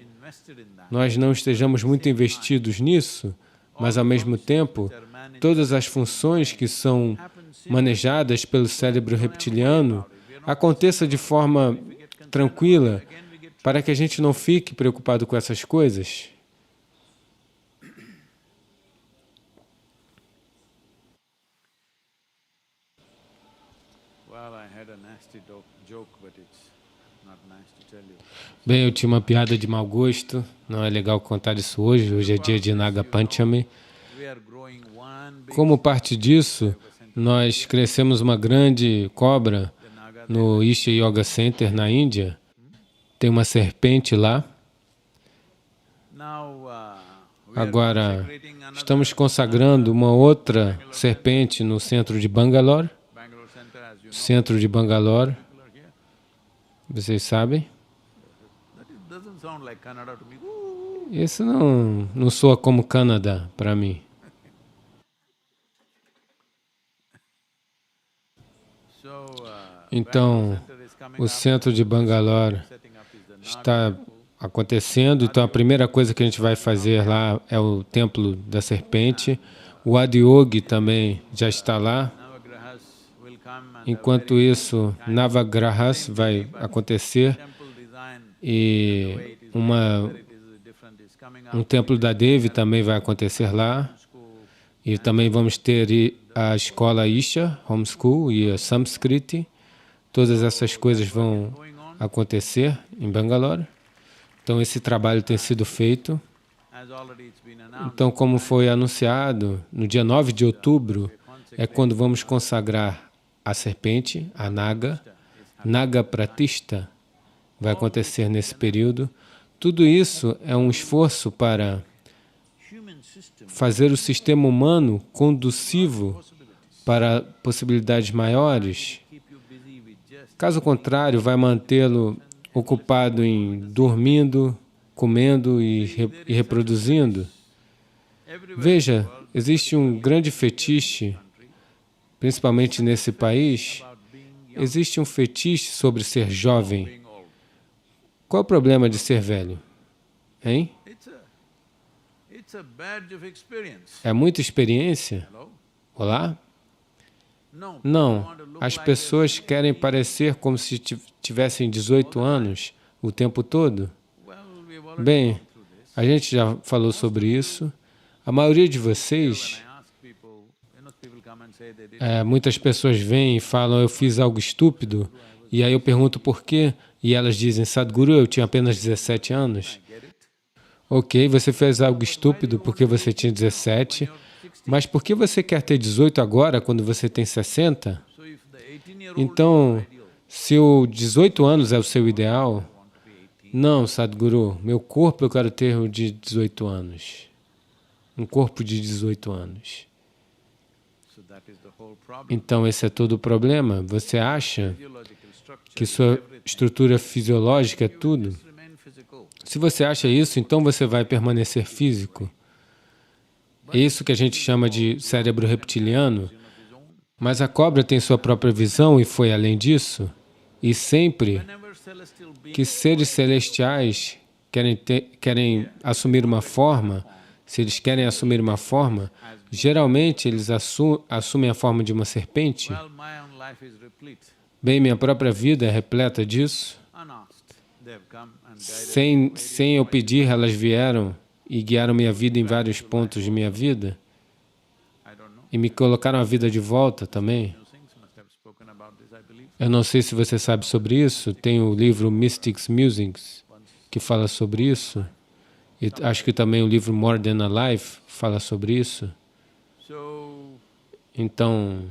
nós não estejamos muito investidos nisso, mas, ao mesmo tempo, todas as funções que são manejadas pelo cérebro reptiliano aconteça de forma tranquila, para que a gente não fique preocupado com essas coisas. Bem, eu tinha uma piada de mau gosto, não é legal contar isso hoje, hoje é dia de Naga Panchami. Como parte disso, nós crescemos uma grande cobra no Isha Yoga Center, na Índia. Tem uma serpente lá. Agora, estamos consagrando uma outra serpente no centro de Bangalore. Centro de Bangalore, vocês sabem? sound like Kannada to me. Isso não soa como Canadá para mim. Então, o centro de Bangalore está acontecendo, então a primeira coisa que a gente vai fazer lá é o Templo da Serpente. O Adiyogi também já está lá. Enquanto isso, Navagrahas vai acontecer e um templo da Devi também vai acontecer lá. E também vamos ter a escola Isha, Homeschool e a Samskriti. Todas essas coisas vão acontecer em Bangalore. Então esse trabalho tem sido feito. Então, como foi anunciado, no dia 9 de outubro é quando vamos consagrar a serpente, a Naga. Naga Pratishta vai acontecer nesse período. Tudo isso é um esforço para fazer o sistema humano conducivo para possibilidades maiores. Caso contrário, vai mantê-lo ocupado em dormindo, comendo e reproduzindo. Veja, existe um grande fetiche, principalmente nesse país, existe um fetiche sobre ser jovem. Qual é o problema de ser velho? Hein? É muita experiência? Olá? Não. As pessoas querem parecer como se tivessem 18 anos o tempo todo. Bem, a gente já falou sobre isso. A maioria de vocês, muitas pessoas vêm e falam, eu fiz algo estúpido, e aí eu pergunto por quê, e elas dizem, Sadhguru, eu tinha apenas 17 anos. Ok, você fez algo estúpido porque você tinha 17, mas por que você quer ter 18 agora, quando você tem 60? Então, se o 18 anos é o seu ideal, não, Sadhguru, meu corpo eu quero ter o de 18 anos. Um corpo de 18 anos. Então, esse é todo o problema. Você acha que sua estrutura fisiológica é tudo? Se você acha isso, então você vai permanecer físico. É isso que a gente chama de cérebro reptiliano. Mas a cobra tem sua própria visão e foi além disso. E sempre que seres celestiais querem assumir uma forma, se eles querem assumir uma forma, geralmente eles assumem a forma de uma serpente. Bem, minha própria vida é repleta disso. Sem eu pedir, elas vieram e guiaram minha vida em vários pontos de minha vida. E me colocaram a vida de volta também. Eu não sei se você sabe sobre isso. Tem o livro Mystics Musings, que fala sobre isso. E acho que também o livro More Than a Life fala sobre isso. Então,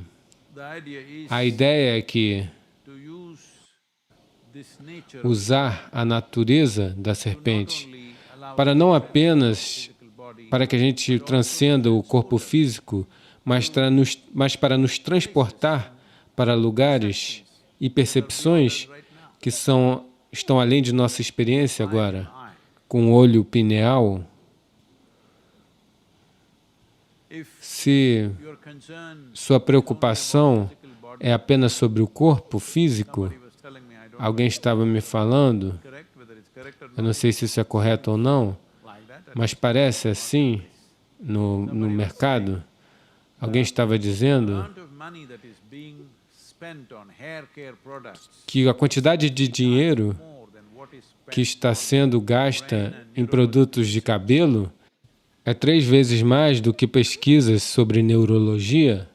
a ideia é que usar a natureza da serpente para não apenas para que a gente transcenda o corpo físico, mas para nos transportar para lugares e percepções que estão além de nossa experiência agora, com o olho pineal. Se sua preocupação é apenas sobre o corpo físico, alguém estava me falando, eu não sei se isso é correto ou não, mas parece assim no mercado. Alguém estava dizendo que a quantidade de dinheiro que está sendo gasta em produtos de cabelo é 3 vezes mais do que pesquisas sobre neurologia.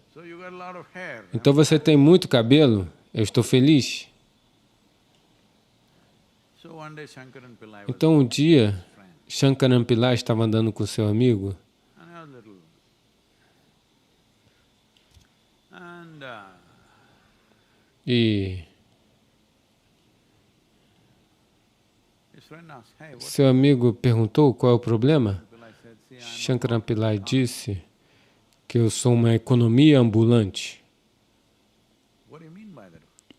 Então você tem muito cabelo, eu estou feliz. Então um dia, Shankaran Pillai estava andando com seu amigo e seu amigo perguntou qual é o problema. Shankaran Pillai disse que eu sou uma economia ambulante.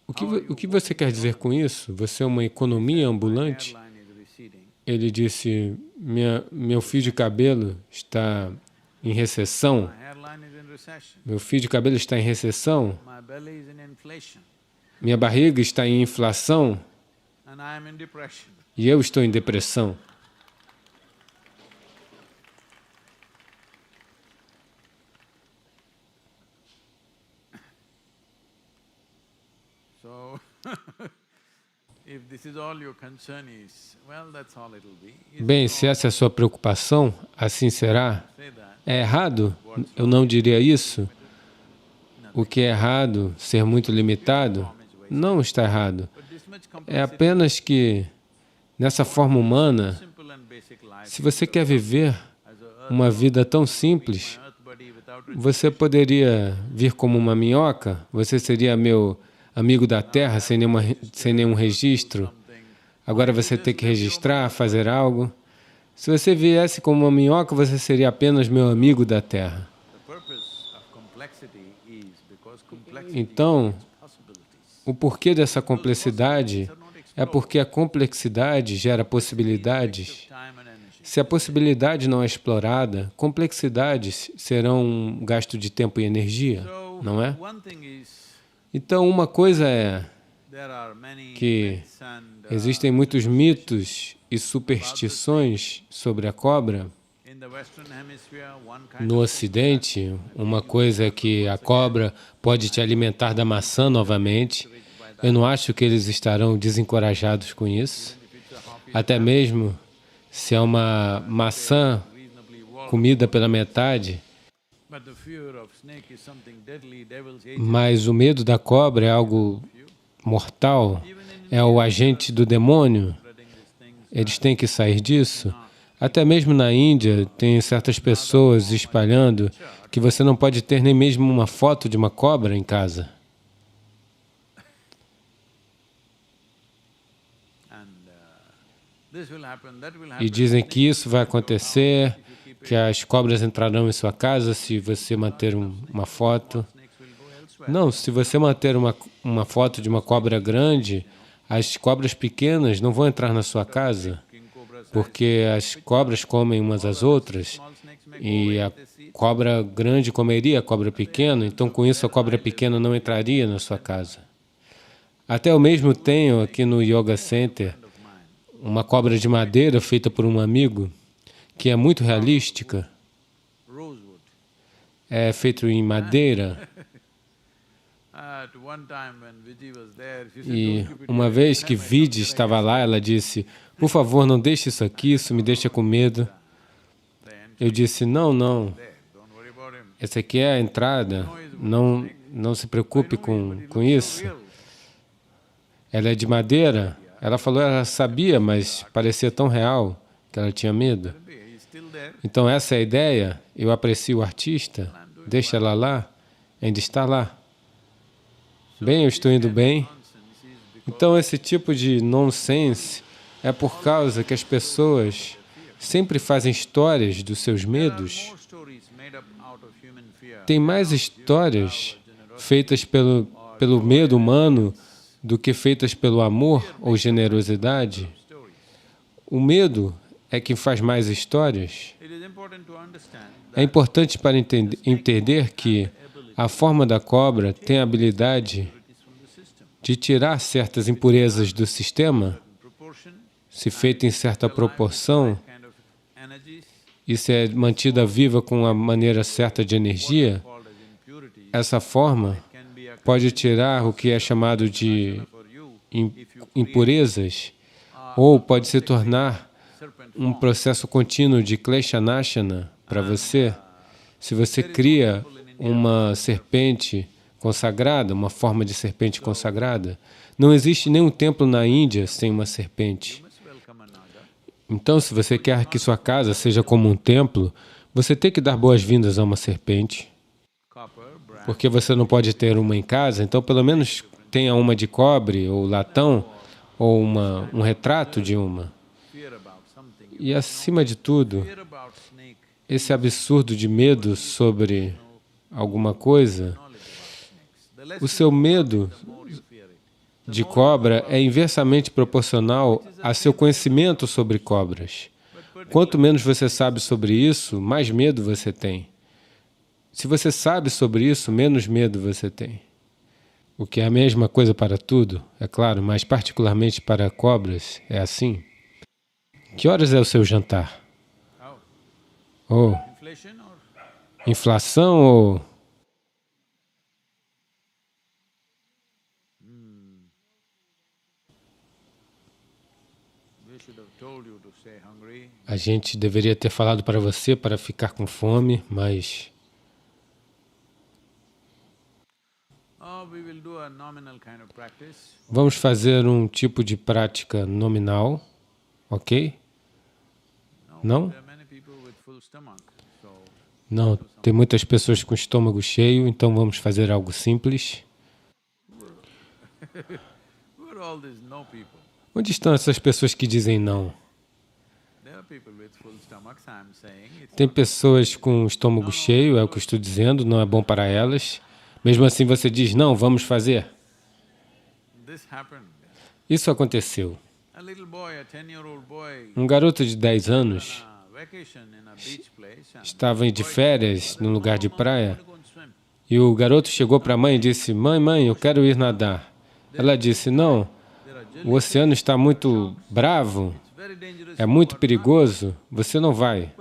O que você quer dizer com isso? Você é uma economia ambulante? Ele disse, meu fio de cabelo está em recessão. My hairline is in recession. Meu fio de cabelo está em recessão. My belly is in inflation. Minha barriga está em inflação. And I am in depression. E eu estou em depressão. So, if this is all your concern is, well, that's all it will be. Bem, se essa é a sua preocupação, assim será. Say that. É errado? Eu não diria isso. O que é errado, ser muito limitado, não está errado. But this much É complexity, apenas que, nessa forma humana, simple and basic life, se você quer viver as a uma vida tão simples, earth body without você poderia vir como uma minhoca? Você seria meu amigo da terra sem nenhum registro? Agora você tem que registrar, fazer algo. Se você viesse como uma minhoca, você seria apenas meu amigo da terra. the purpose of complexity is because complexity Então, is possibilities. o porquê dessa complexidade é porque a complexidade gera possibilidades. Time and energy. Se a possibilidade não é explorada, complexidades serão um gasto de tempo e energia, So, não é? one thing is, Então, uma coisa é there are many que myths and existem muitos mitos e superstições sobre a cobra. in the Western Hemisphere, one kind No Ocidente, uma coisa é que a cobra pode te alimentar da maçã novamente. Eu não acho que eles estarão desencorajados com isso. Até mesmo se é uma maçã reasonably walk. comida pela metade, But the fear of snake is something deadly, devil's agent. mas o medo da cobra é algo mortal, é o agente do demônio. Spreading these things. Eles têm que sair disso. Até mesmo na Índia, tem certas pessoas espalhando que você não pode ter nem mesmo uma foto de uma cobra em casa. And this will happen, that will E happen. dizem que isso vai acontecer, que as cobras entrarão em sua casa se você manter uma foto. Snakes will go elsewhere. Não, se você manter uma foto de uma cobra grande, as cobras pequenas não vão entrar na sua casa, King cobras porque as cobras comem umas às outras small snakes may go e away a if they see it. cobra grande comeria a cobra pequena, então com isso a cobra pequena não entraria na sua casa. Até eu mesmo tenho aqui no Yoga Center uma cobra de madeira feita por um amigo, que é muito realística, Rosewood. é feito em madeira. At one time when Vijay was there, she said, E "Don't keep it uma here. vez Every que time I come Vidi here, I estava get lá, ela disse, por favor, não deixe isso aqui, isso me deixa com medo. the end Eu disse, não, não, there. Don't worry about him. essa aqui é a entrada, não se preocupe com isso. Real. Ela é de madeira. Ela falou, ela sabia, mas parecia tão real que ela tinha medo. He's still there. Então essa é a ideia, eu aprecio o artista, deixa ela lá, ainda está lá. Bem, eu estou indo bem. Nonsense is because Então esse tipo de nonsense é por causa que as pessoas sempre fazem histórias dos seus there are medos. more stories made up out of human fear Tem mais histórias feitas pelo medo humano do que feitas pelo amor ou generosidade. stories. O medo é quem faz mais histórias. It is important to understand É importante para entender que a forma da cobra tem a habilidade it is from the system. de tirar certas impurezas do sistema, Proportion, se feita em certa proporção, kind of energies e se é mantida viva com a maneira certa de energia, called as impurities essa forma can be a pode tirar o que é chamado de for you impurezas, ou pode se tornar serpent um processo contínuo de klesha-nashana para você. Se você cria uma serpente consagrada, uma forma de serpente consagrada, não existe nenhum templo na Índia sem uma serpente. must welcome a naga. Então, se você quer que sua casa seja como um templo, você tem que dar boas-vindas a uma serpente. Copper, brass, Porque você não pode ter uma em casa, então pelo menos tenha uma de cobre ou latão ou um retrato de uma. fear about something. E acima de tudo, Fear about snake, esse absurdo de medo sobre alguma coisa, knowledge about snakes. The less o seu medo, the more you fear it. de cobra é inversamente proporcional a seu conhecimento sobre cobras. Quanto menos você sabe sobre isso, mais medo você tem. Se você sabe sobre isso, menos medo você tem. O que é a mesma coisa para tudo, é claro, mas particularmente para cobras, é assim. Que horas é o seu jantar? Ou inflação ou... A gente deveria ter falado para você para ficar com fome, mas... Vamos fazer um tipo de prática nominal, ok? Não? Não, tem muitas pessoas com estômago cheio, então vamos fazer algo simples. Onde estão essas pessoas que dizem não? Tem pessoas com estômago cheio, é o que eu estou dizendo, não é bom para elas. Mesmo assim você diz, não, vamos fazer. Isso aconteceu. Um garoto de 10 anos estava de férias num lugar de praia e o garoto chegou para a mãe e disse, mãe, eu quero ir nadar. Ela disse, não, o oceano está muito bravo, é muito perigoso, você não vai.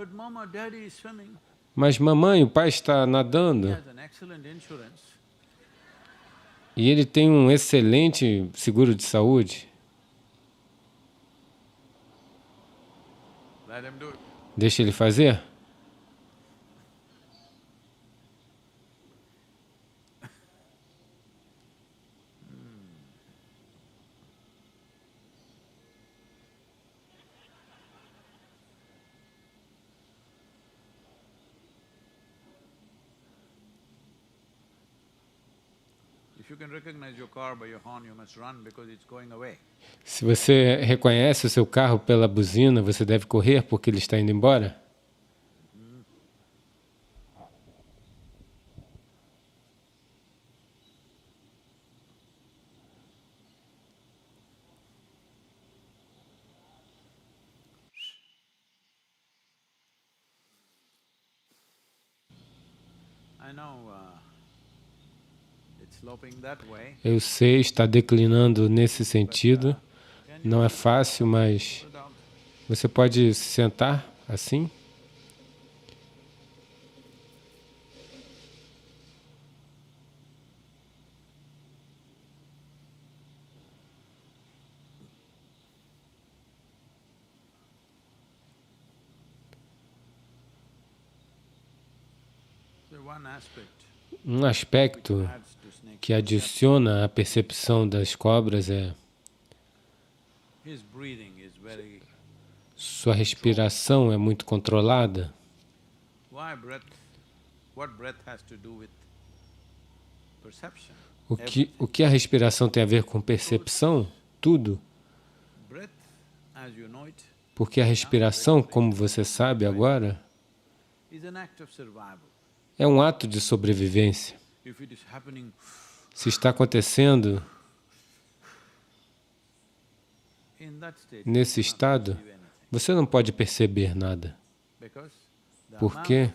Mas mamãe, o pai está nadando e ele tem um excelente seguro de saúde. Deixa ele fazer? Se você reconhece o seu carro pela buzina, você deve correr porque ele está indo embora? Eu sei, está declinando nesse sentido. Não é fácil, mas você pode se sentar assim? Um aspecto que adiciona à percepção das cobras é sua respiração é muito controlada. O que a respiração tem a ver com percepção? Tudo. Porque a respiração, como você sabe agora, é um ato de sobrevivência. Se está acontecendo nesse estado, você não pode perceber nada. Porque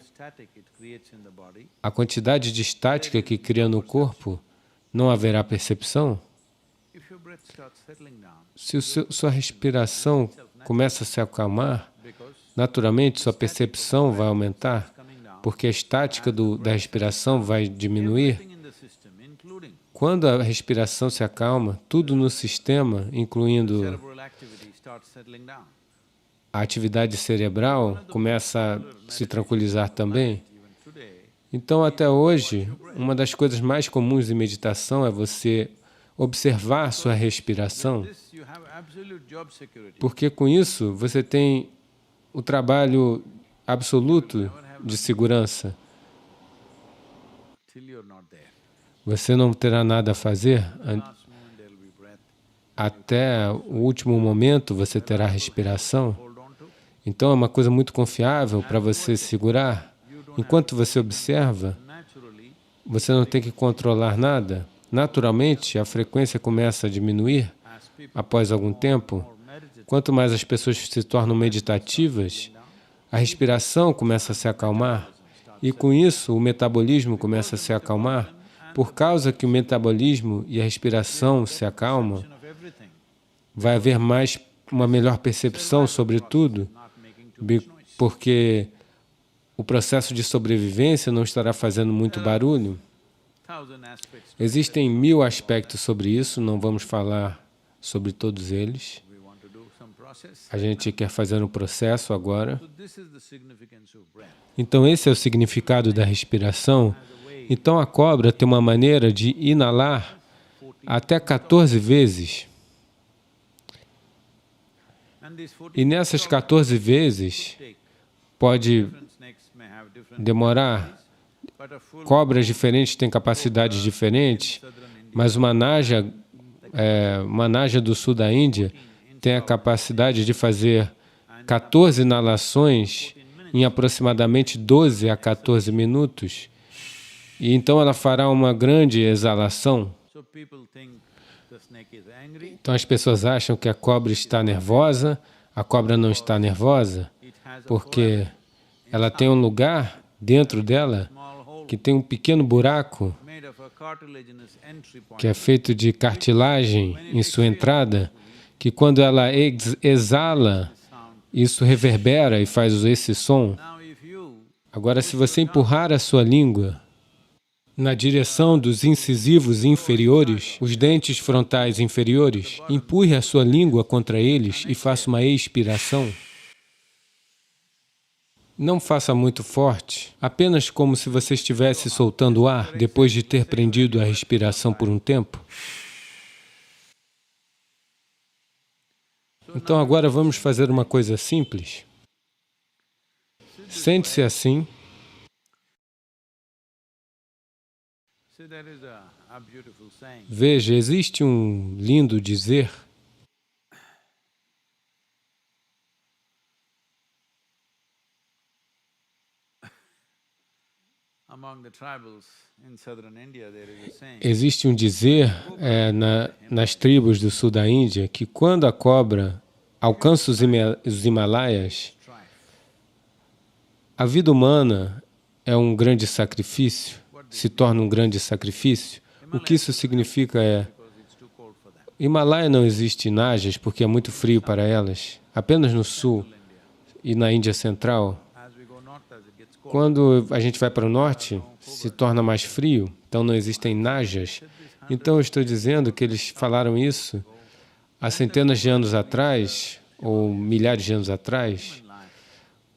a quantidade de estática que cria no corpo, não haverá percepção. Se sua respiração começa a se acalmar, naturalmente sua percepção vai aumentar, porque a estática da respiração vai diminuir. Quando a respiração se acalma, tudo no sistema, incluindo a atividade cerebral, começa a se tranquilizar também. Então, até hoje, uma das coisas mais comuns em meditação é você observar sua respiração, porque com isso você tem o trabalho absoluto de segurança. Você não terá nada a fazer. Até o último momento você terá respiração. Então é uma coisa muito confiável para você segurar. Enquanto você observa, você não tem que controlar nada. naturalmente a frequência começa a diminuir após algum tempo. Quanto mais as pessoas se tornam meditativas, a respiração começa a se acalmar e, com isso, o metabolismo começa a se acalmar. Por causa que o metabolismo e a respiração se acalmam, vai haver uma melhor percepção sobre tudo, porque o processo de sobrevivência não estará fazendo muito barulho. Existem 1000 aspectos sobre isso, não vamos falar sobre todos eles. A gente quer fazer um processo agora. Então, esse é o significado da respiração. Então, a cobra tem uma maneira de inalar até 14 vezes. E nessas 14 vezes, pode demorar. Cobras diferentes têm capacidades diferentes, mas uma naja do sul da Índia tem a capacidade de fazer 14 inalações em aproximadamente 12 a 14 minutos. E então ela fará uma grande exalação. Então as pessoas acham que a cobra está nervosa. A cobra não está nervosa porque ela tem um lugar dentro dela que tem um pequeno buraco que é feito de cartilagem em sua entrada, que quando ela exala, isso reverbera e faz esse som. Agora, se você empurrar a sua língua na direção dos incisivos inferiores, os dentes frontais inferiores, empurre a sua língua contra eles e faça uma expiração. Não faça muito forte, apenas como se você estivesse soltando o ar depois de ter prendido a respiração por um tempo. Então agora vamos fazer uma coisa simples. Sente-se assim. Veja, existe um lindo dizer nas tribos do sul da Índia que quando a cobra alcança os Himalaias, a vida humana é um grande sacrifício, se torna um grande sacrifício. O que isso significa é, Himalaia não existe najas porque é muito frio para elas, apenas no sul e na Índia Central. Quando a gente vai para o norte, se torna mais frio, então não existem najas. Então eu estou dizendo que eles falaram isso há centenas de anos atrás, ou milhares de anos atrás.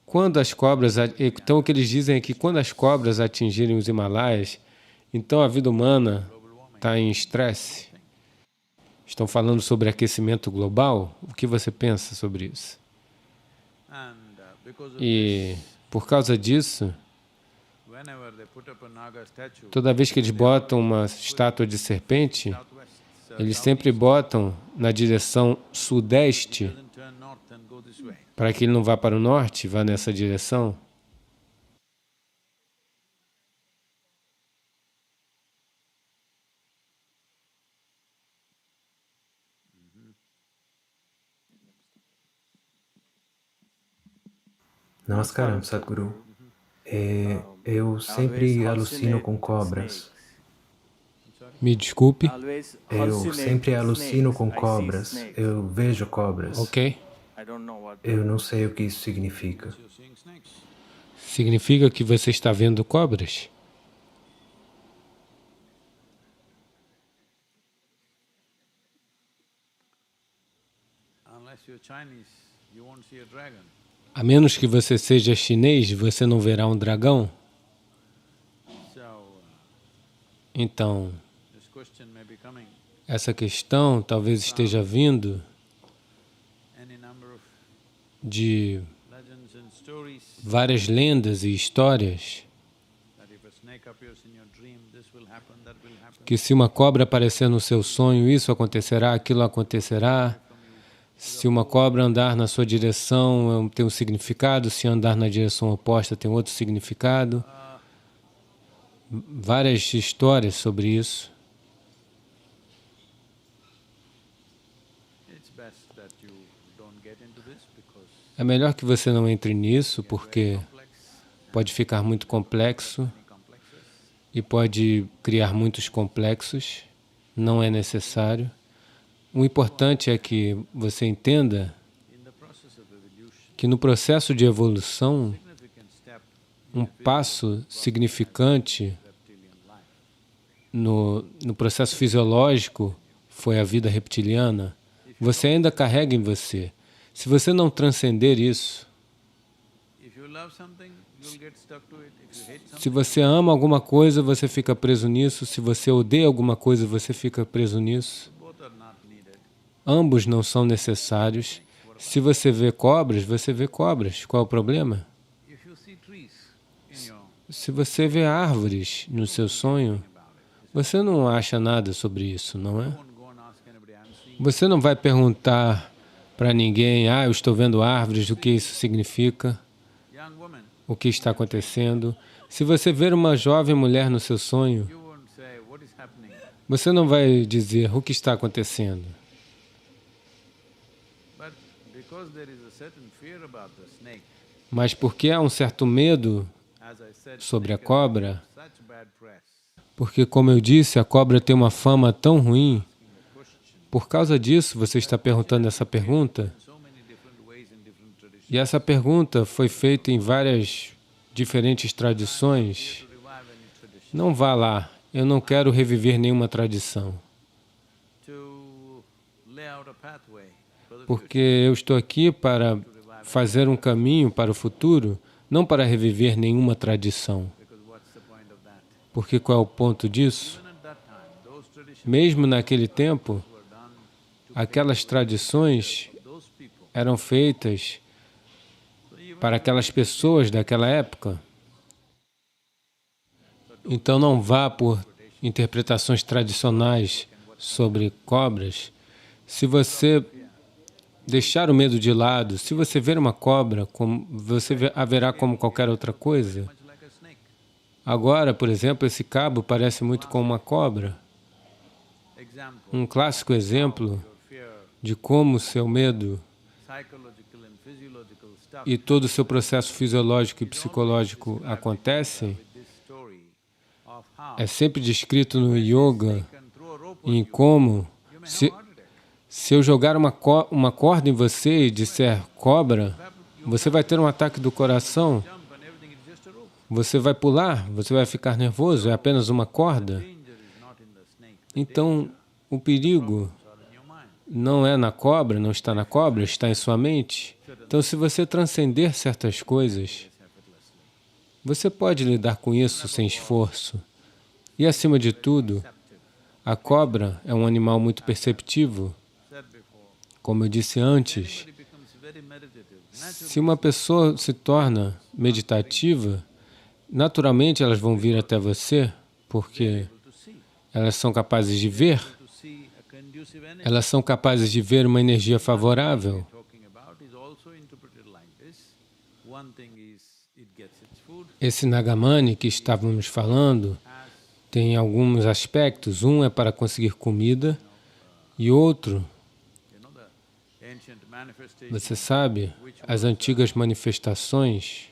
Quando as cobras, então o que eles dizem é que quando as cobras atingirem os Himalaias, então a vida humana está em estresse. Estão falando sobre aquecimento global? O que você pensa sobre isso? E por causa disso, toda vez que eles botam uma estátua de serpente, eles sempre botam na direção sudeste, para que ele não vá para o norte, vá nessa direção. Namaskaram, Sadhguru. Eu sempre alucino com cobras. Me desculpe. Eu sempre alucino com cobras. Eu vejo cobras. Ok. Eu não sei o que isso significa. Significa que você está vendo cobras? A menos que você seja chinês, você não verá um dragão? Então, essa questão talvez esteja vindo de várias lendas e histórias que se uma cobra aparecer no seu sonho, isso acontecerá, aquilo acontecerá. Se uma cobra andar na sua direção, tem um significado. Se andar na direção oposta, tem outro significado. Várias histórias sobre isso. É melhor que você não entre nisso, porque pode ficar muito complexo e pode criar muitos complexos. Não é necessário. O importante é que você entenda que no processo de evolução, um passo significante no processo fisiológico foi a vida reptiliana. Você ainda carrega em você. Se você não transcender isso, se você ama alguma coisa, você fica preso nisso. Se você odeia alguma coisa, você fica preso nisso. Ambos não são necessários. Se você vê cobras, você vê cobras. Qual é o problema? Se você vê árvores no seu sonho, você não acha nada sobre isso, não é? Você não vai perguntar para ninguém, eu estou vendo árvores, o que isso significa, o que está acontecendo. Se você ver uma jovem mulher no seu sonho, você não vai dizer o que está acontecendo. Mas porque há um certo medo sobre a cobra, porque, como eu disse, a cobra tem uma fama tão ruim. Por causa disso, você está perguntando essa pergunta. E essa pergunta foi feita em várias diferentes tradições. Não vá lá. Eu não quero reviver nenhuma tradição. Porque eu estou aqui para fazer um caminho para o futuro, não para reviver nenhuma tradição. Porque qual é o ponto disso? Mesmo naquele tempo, aquelas tradições eram feitas para aquelas pessoas daquela época. Então não vá por interpretações tradicionais sobre cobras. Se você deixar o medo de lado, se você ver uma cobra, você a verá como qualquer outra coisa. Agora, por exemplo, esse cabo parece muito com uma cobra. Um clássico exemplo de como o seu medo e todo o seu processo fisiológico e psicológico acontecem é sempre descrito no yoga em como se eu jogar uma corda em você e disser cobra, você vai ter um ataque do coração. Você vai pular, você vai ficar nervoso, é apenas uma corda. Então, o perigo não é na cobra, não está na cobra, está em sua mente. Então, se você transcender certas coisas, você pode lidar com isso sem esforço. E, acima de tudo, a cobra é um animal muito perceptivo. Como eu disse antes, se uma pessoa se torna meditativa, naturalmente elas vão vir até você, porque elas são capazes de ver, elas são capazes de ver uma energia favorável. Esse Nagamani que estávamos falando tem alguns aspectos. Um é para conseguir comida e outro, você sabe, as antigas manifestações,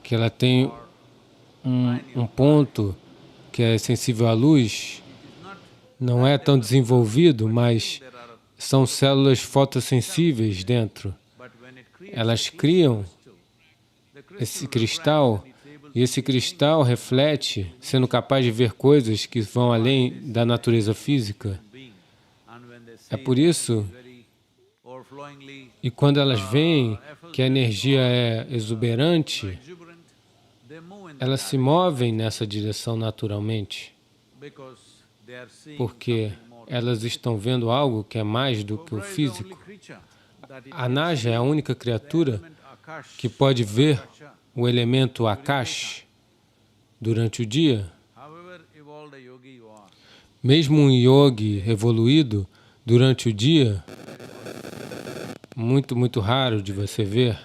que ela tem um ponto que é sensível à luz, não é tão desenvolvido, mas são células fotossensíveis dentro. Elas criam esse cristal, e esse cristal reflete, sendo capaz de ver coisas que vão além da natureza física. É por isso, e quando elas veem que a energia é exuberante, elas se movem nessa direção naturalmente, porque elas estão vendo algo que é mais do que o físico. A Naja é a única criatura que pode ver o elemento Akash durante o dia. Mesmo um yogi evoluído, durante o dia, muito raro de você ver.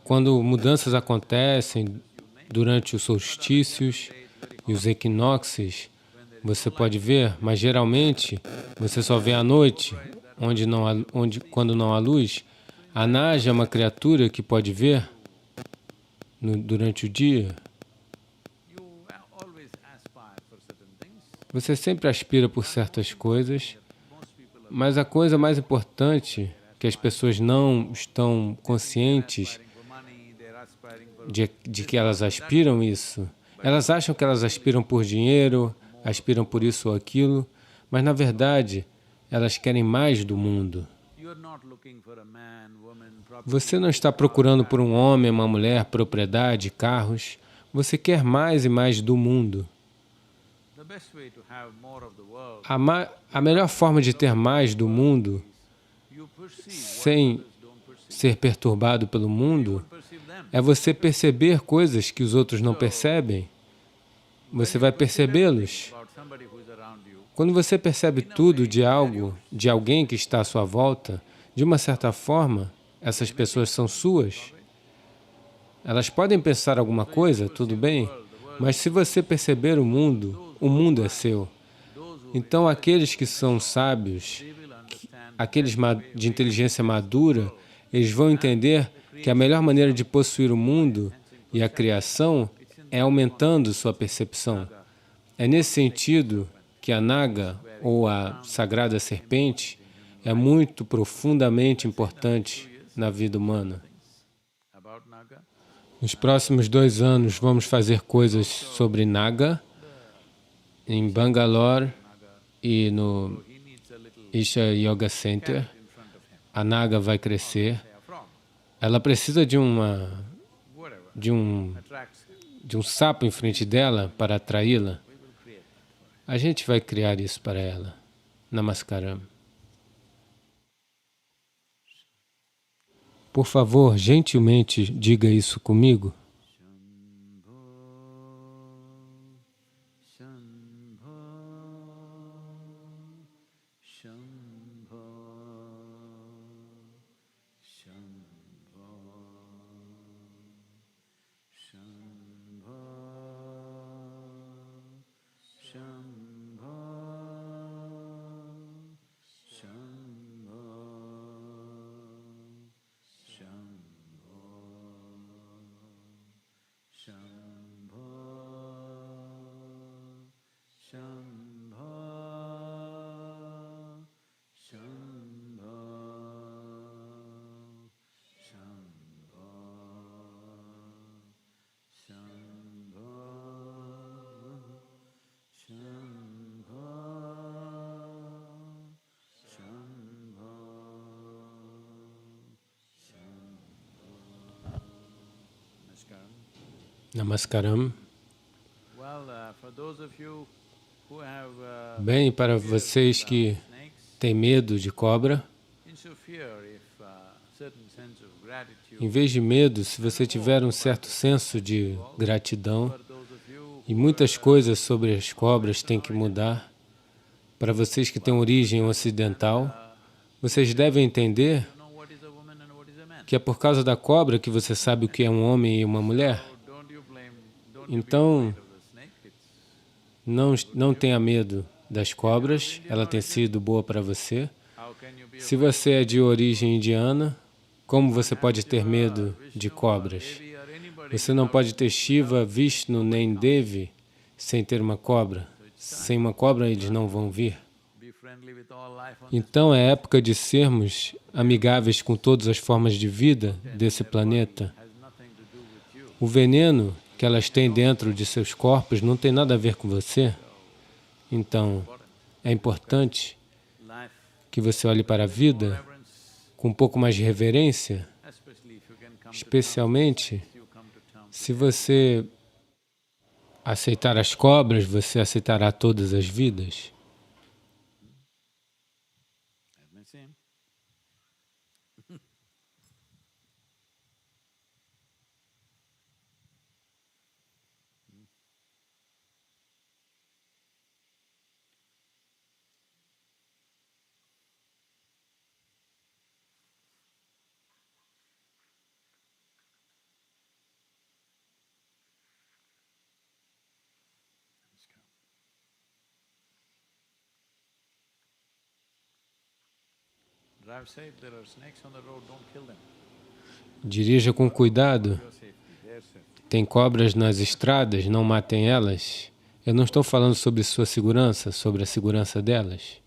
Quando mudanças acontecem durante os solstícios e os equinócios, você pode ver, mas geralmente você só vê à noite, quando não há luz. A Naja é uma criatura que pode ver durante o dia. Você sempre aspira por certas coisas, mas a coisa mais importante que as pessoas não estão conscientes de que elas aspiram isso. Elas acham que elas aspiram por dinheiro, aspiram por isso ou aquilo, mas na verdade elas querem mais do mundo. Você não está procurando por um homem, uma mulher, propriedade, carros. Você quer mais e mais do mundo. A melhor forma de ter mais do mundo, sem ser perturbado pelo mundo, é você perceber coisas que os outros não percebem. Você vai percebê-los. Quando você percebe tudo de algo, de alguém que está à sua volta, de uma certa forma, essas pessoas são suas. Elas podem pensar alguma coisa, tudo bem, mas se você perceber o mundo é seu. Então, aqueles que são sábios, aqueles de inteligência madura, eles vão entender que a melhor maneira de possuir o mundo e a criação é aumentando sua percepção. É nesse sentido que a Naga, ou a sagrada serpente, é muito profundamente importante na vida humana. Nos próximos 2 anos, vamos fazer coisas sobre Naga, em Bangalore e no Isha Yoga Center. A Naga vai crescer. Ela precisa de um sapo em frente dela para atraí-la. A gente vai criar isso para ela. Namaskaram. Por favor, gentilmente, diga isso comigo. Namaskaram. Bem, para vocês que têm medo de cobra, em vez de medo, se você tiver um certo senso de gratidão, e muitas coisas sobre as cobras têm que mudar, para vocês que têm origem ocidental, vocês devem entender que é por causa da cobra que você sabe o que é um homem e uma mulher. Então, não tenha medo das cobras, ela tem sido boa para você. Se você é de origem indiana, como você pode ter medo de cobras? Você não pode ter Shiva, Vishnu, nem Devi sem ter uma cobra. Sem uma cobra, eles não vão vir. Então, é época de sermos amigáveis com todas as formas de vida desse planeta. O veneno que elas têm dentro de seus corpos não tem nada a ver com você. Então, é importante que você olhe para a vida com um pouco mais de reverência, especialmente se você aceitar as cobras, você aceitará todas as vidas. Drive safe, there are snakes on the road, don't kill them. Dirija com cuidado. Your safety, their safety. Tem cobras nas estradas, não matem elas. Eu não estou falando sobre sua segurança, sobre a segurança delas.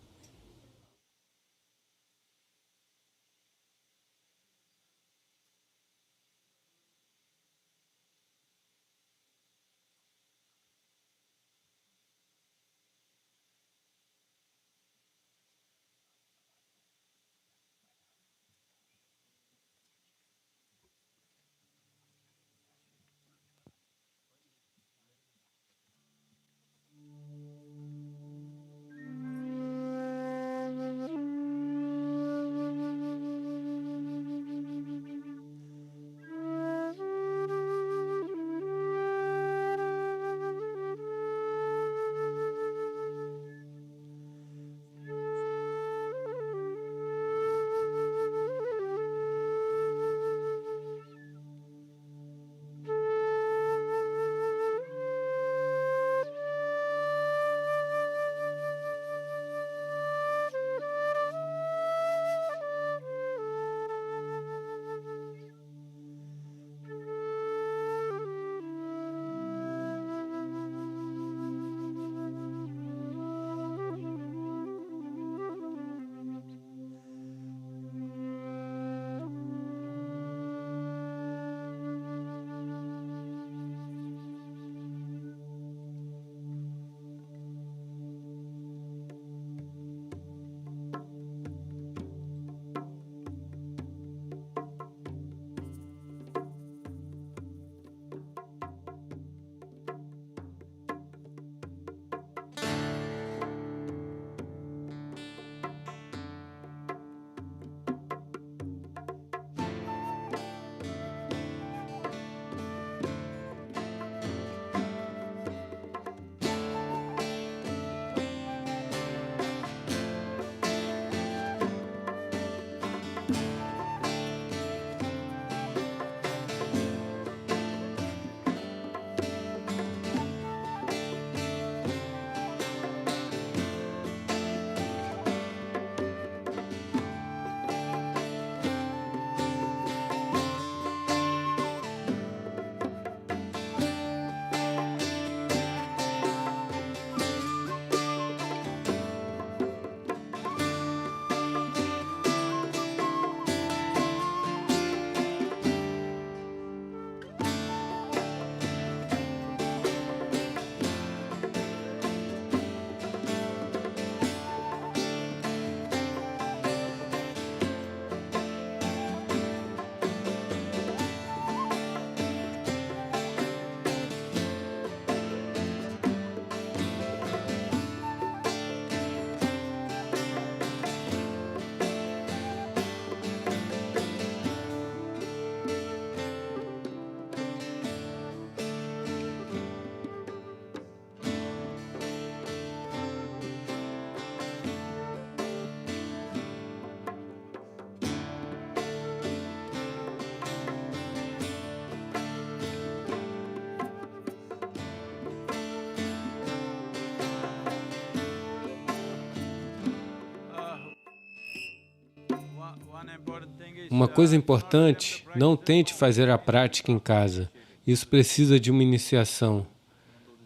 Uma coisa importante, não tente fazer a prática em casa. Isso precisa de uma iniciação.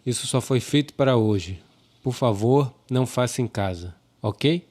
Isso só foi feito para hoje. Por favor, não faça em casa, ok?